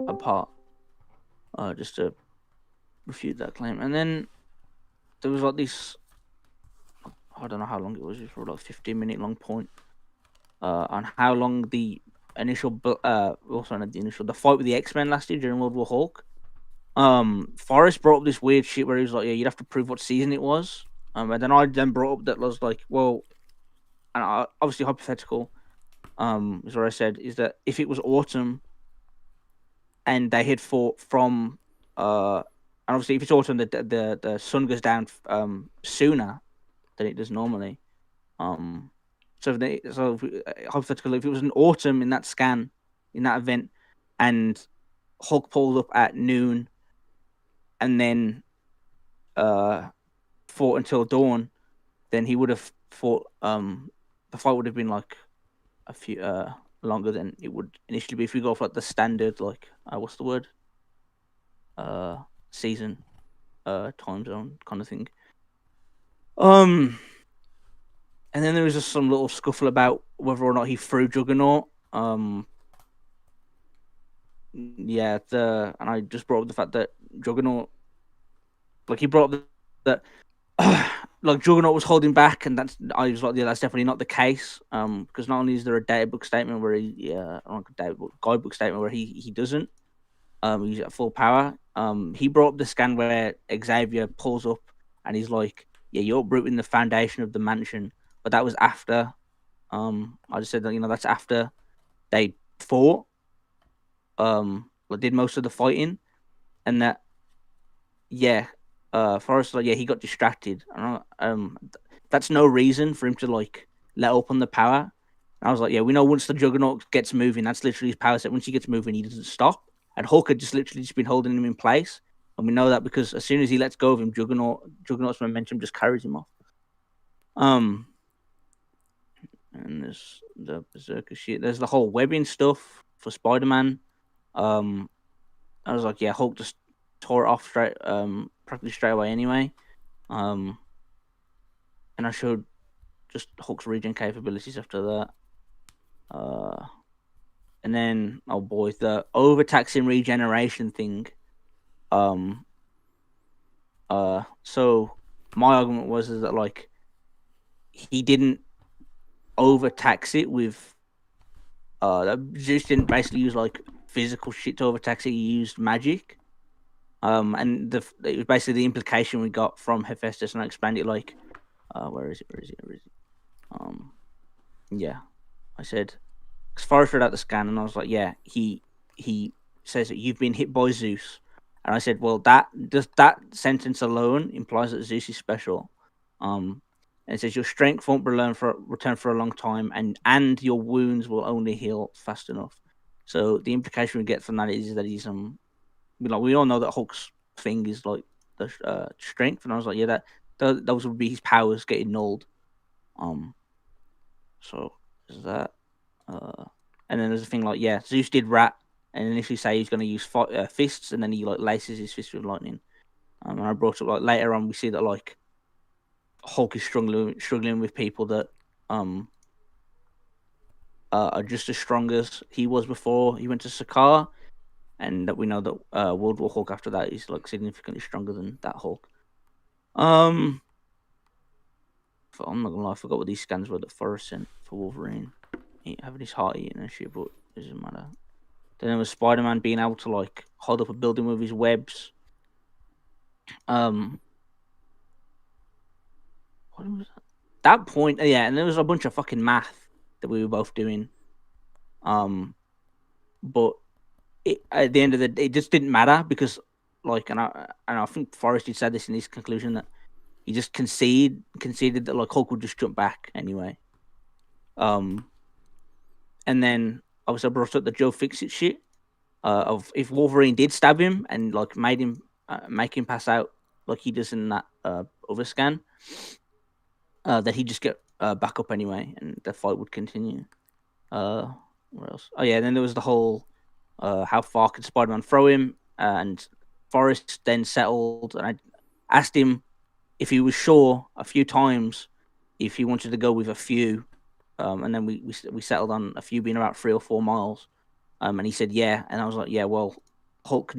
apart, just to refute that claim. And then there was like this, I don't know how long it was, for like 15-minute long point on how long the the fight with the X-Men last year during World War Hulk. Forrest brought up this weird shit where he was like, yeah, you'd have to prove what season it was. And then I brought up that was like, well, and obviously hypothetical, is what I said, is that if it was autumn and they had fought from, and obviously if it's autumn, the sun goes down sooner, than it does normally. Hypothetically, if it was an autumn in that scan, in that event, and Hulk pulled up at noon, and then fought until dawn, then he would have fought. The fight would have been like a few longer than it would initially be if we go for like the standard what's the word? Season, time zone kind of thing. And then there was just some little scuffle about whether or not he threw Juggernaut. Yeah, and I just brought up the fact that Juggernaut, he brought up that like Juggernaut was holding back, and I was like, yeah, that's definitely not the case. Because not only is there a databook statement where guidebook statement where he doesn't use it at full power. He brought up the scan where Xavier pulls up and he's like, yeah, you're uprooting the foundation of the mansion, but that was after. I just said that that's after they fought. Did most of the fighting, and that Forrest he got distracted. That's no reason for him to let up on the power. And I was like, yeah, we know once the Juggernaut gets moving, that's literally his power set. Once he gets moving, he doesn't stop. And Hulk had just literally been holding him in place, and we know that because as soon as he lets go of him, Juggernaut's momentum just carries him off. And there's the Berserker shit. There's the whole webbing stuff for Spider-Man. I was like, yeah, Hulk just tore it off practically straight away anyway. And I showed just Hulk's regen capabilities after that. And then, oh boy, the overtaxing regeneration thing. So my argument was that he didn't overtax it with Zeus didn't basically use physical shit to overtax it. He used magic. And it was basically the implication we got from Hephaestus, and I explained it where is it? Yeah, I said, because Forrest read out the scan, and I was like, yeah, he says that you've been hit by Zeus, and I said, well, that sentence alone implies that Zeus is special. And it says your strength won't return for a long time, and your wounds will only heal fast enough. So the implication we get from that is that he's we all know that Hulk's thing is the strength, and I was like, yeah, those would be his powers getting nulled. So is that, and then there's a thing Zeus did rat, and initially say he's going to use fists, and then he laces his fist with lightning. And I brought up later on we see that Hulk is struggling with people that are just as strong as he was before he went to Sakaar. And that we know that World War Hulk after that is significantly stronger than that Hulk. I'm not gonna lie, I forgot what these scans were that Forrest sent for Wolverine. Having his heart eaten and shit, but it doesn't matter. Then there was Spider-Man being able to hold up a building with his webs. What was that point? Yeah, and there was a bunch of fucking math that we were both doing. But at the end of the day, it just didn't matter because, and I think Forrest had said this in his conclusion that he just conceded that Hulk would just jump back anyway. And then obviously I brought up the Joe Fixit shit of if Wolverine did stab him and made him make him pass out like he does in that other scan, that he'd just get back up anyway, and the fight would continue. What else? Oh yeah, then there was the whole. How far could Spider-Man throw him? And Forrest then settled, and I asked him if he was sure a few times if he wanted to go with a few, and then we settled on a few being about 3 or 4 miles, and he said yeah, and I was like, yeah, well, Hulk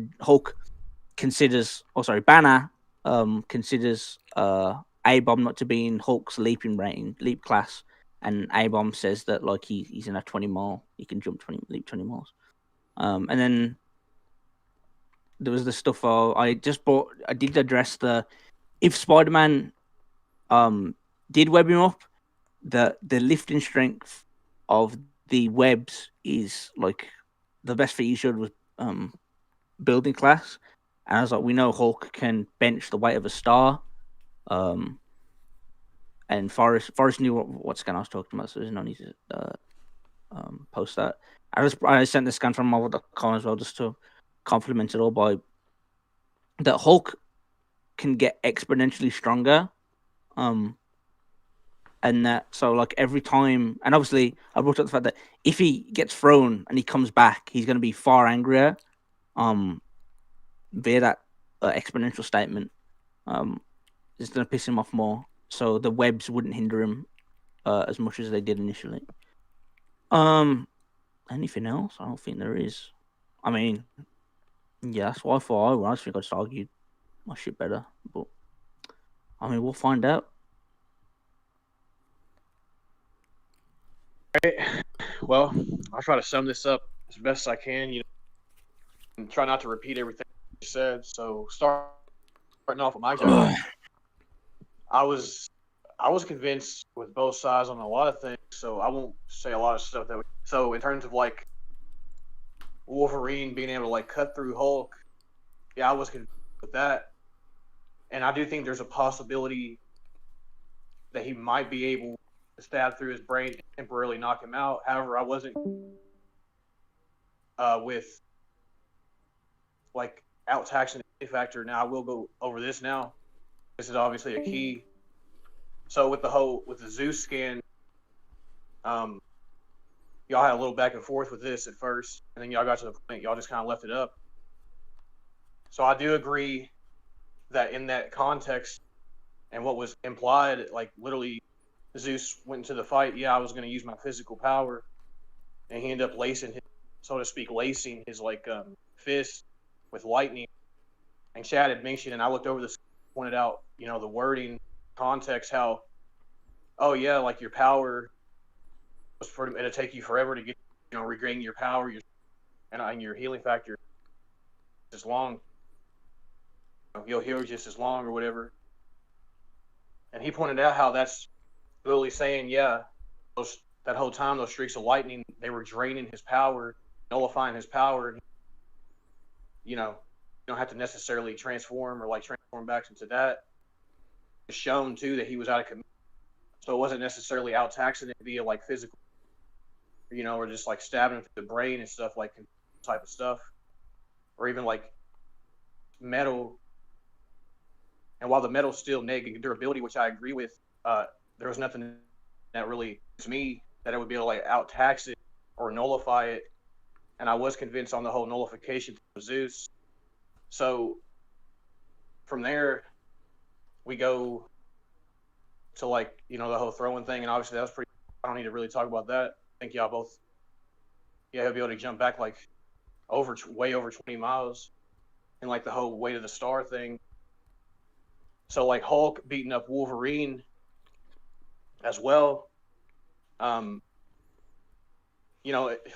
considers, Banner considers A-Bomb not to be in Hulk's leap class, and A-Bomb says that he's in a 20 mile, he can leap 20 miles. And then there was the stuff I did address if Spider-Man did web him up, the lifting strength of the webs is the best feat he showed was building class, and I was like, we know Hulk can bench the weight of a star, And Forrest knew what scan I was talking about, so there's no need to post that. I sent the scan from Marvel.com as well, just to compliment it all by that Hulk can get exponentially stronger. And that, so like every time, and obviously I brought up the fact that if he gets thrown and he comes back, he's going to be far angrier. Via that exponential statement, it's going to piss him off more. So the webs wouldn't hinder him as much as they did initially. Anything else? I don't think there is. I mean, yeah, that's why I thought I think I just argued my shit better, but I mean, we'll find out. Well, I'll try to sum this up as best I can, and try not to repeat everything you said. So starting off with my judgment, I was convinced with both sides on a lot of things, so I won't say a lot of stuff that. So in terms of like Wolverine being able to like cut through Hulk, yeah, I was convinced with that, and I do think there's a possibility that he might be able to stab through his brain and temporarily knock him out. However, I wasn't with like out taxing the factor. Now I will go over this now. This is obviously a key. So with the Zeus scan, y'all had a little back and forth with this at first, and then y'all got to the point y'all just kind of left it up. So I do agree that in that context and what was implied, like literally Zeus went into the fight. Yeah, I was going to use my physical power, and he ended up lacing his like fist with lightning. And Chad had mentioned, and I looked over this, pointed out, the wording, context, how, oh yeah, like your power was it'll take you forever to get, regain your power, and your healing factor as long. You'll heal just as long or whatever. And he pointed out how that's literally saying, yeah, that whole time, those streaks of lightning, they were draining his power, nullifying his power. You don't have to necessarily transform back into that. It's shown too that he was out of commission, so it wasn't necessarily out taxing it via like physical, or just like stabbing him through the brain and stuff, like type of stuff, or even like metal. And while the metal's still negative durability, which I agree with, there was nothing that really to me that it would be able to like out tax it or nullify it. And I was convinced on the whole nullification of Zeus. So from there, we go to like, the whole throwing thing. And obviously that was pretty, I don't need to really talk about that. I think y'all both, he'll be able to jump back like way over 20 miles, and like the whole weight of the star thing. So like Hulk beating up Wolverine as well.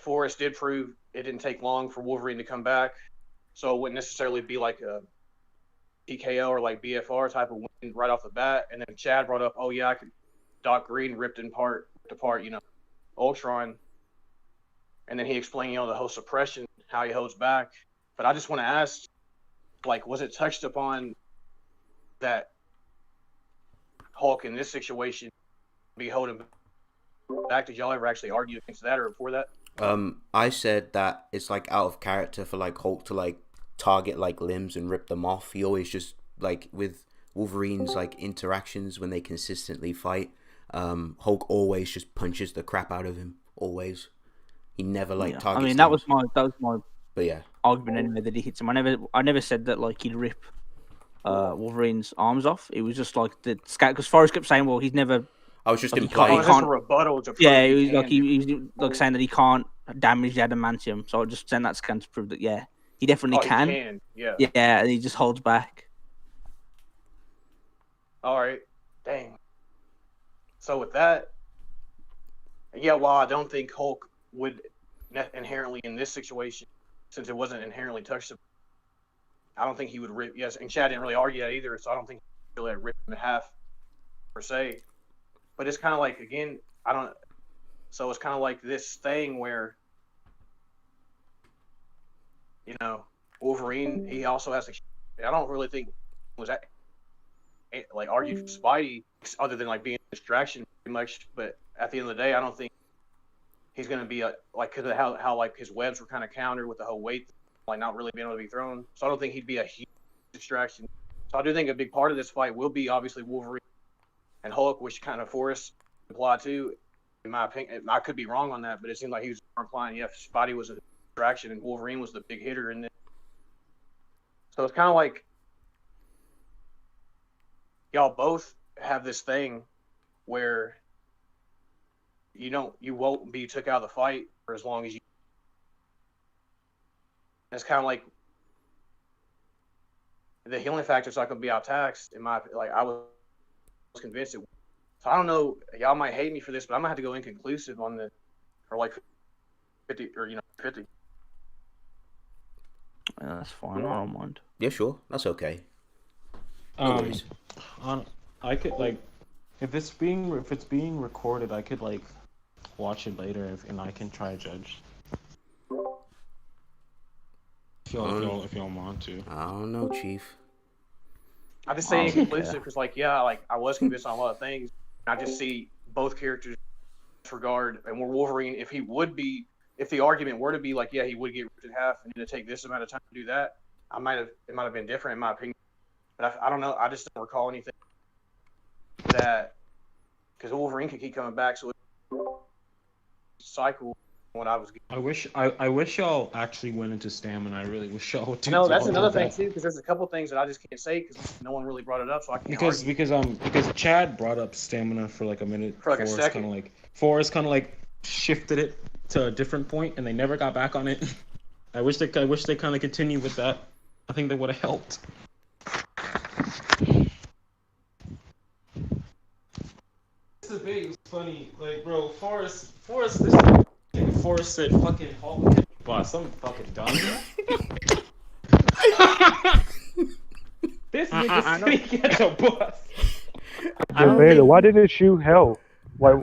Forrest did prove it didn't take long for Wolverine to come back. So it wouldn't necessarily be like a TKO or like BFR type of win right off the bat. And then Chad brought up, oh yeah, Doc Green ripped apart, Ultron. And then he explained, the whole suppression, how he holds back. But I just want to ask, like, was it touched upon that Hulk in this situation be holding back? Did y'all ever actually argue against that or before that? I said that it's like out of character for like Hulk to like target like limbs and rip them off. He always just like with Wolverine's like interactions when they consistently fight, Hulk always just punches the crap out of him. Always, he never like targets. I mean, him. that was my But yeah, argument anyway that he hits him. I never said that like he'd rip Wolverine's arms off. It was just like the scat, because Forrest kept saying, well, he's never. I was just like, implying. It was just a rebuttal to prove he was he's like saying that he can't damage the adamantium. So I just sent that scan to prove that he definitely can. He can. Yeah. Yeah, and he just holds back. All right. Dang. So with that, while I don't think Hulk would inherently in this situation, since it wasn't inherently touched, I don't think he would rip. Yes, and Chad didn't really argue that either, so I don't think he really rip him in half per se. But it's kind of like, again, so it's kind of like this thing where, Wolverine, he also has I don't really think was that like argue Spidey, other than like being a distraction pretty much. But at the end of the day, I don't think he's going to be like because of how like his webs were kind of countered with the whole weight, like not really being able to be thrown. So I don't think he'd be a huge distraction. So I do think a big part of this fight will be obviously Wolverine and Hulk, which kind of Forrest implied too. In my opinion, I could be wrong on that, but it seemed like he was implying, yeah, Spidey was a distraction and Wolverine was the big hitter in this. So it's kind of like y'all both have this thing where you won't be took out of the fight for as long as you. It's kind of like the healing factor's not going to be out-taxed. I was convinced it. So I don't know. Y'all might hate me for this, but I'm gonna have to go inconclusive on or like 50 or 50. Yeah, that's fine. I don't mind. Yeah, sure. That's okay. No worries. I could like, if it's being recorded, I could like watch it later and I can try to judge. If y'all want to. I don't know, Chief. I just say inconclusive because, like, yeah, like I was convinced on a lot of things. I just see both characters disregard, and Wolverine, if the argument were to be like, yeah, he would get ripped in half and it'd take this amount of time to do that, it might have been different in my opinion. But I don't know. I just don't recall anything that because Wolverine could keep coming back, so cycle. What I was getting. I wish y'all actually went into stamina. I really wish y'all would. No, that's another thing too, because there's a couple things that I just can't say because no one really brought it up, so I can't. Because Chad brought up stamina for like a minute. For like a second. Forrest kind of like shifted it to a different point, and they never got back on it. I wish they kind of continued with that. I think that would have helped. This debate was funny, like bro. Forrest. Forrest said, "Fucking Hulk, boss, I'm fucking done." This nigga said he gets a bus. Vader, why didn't it shoot hell? Why?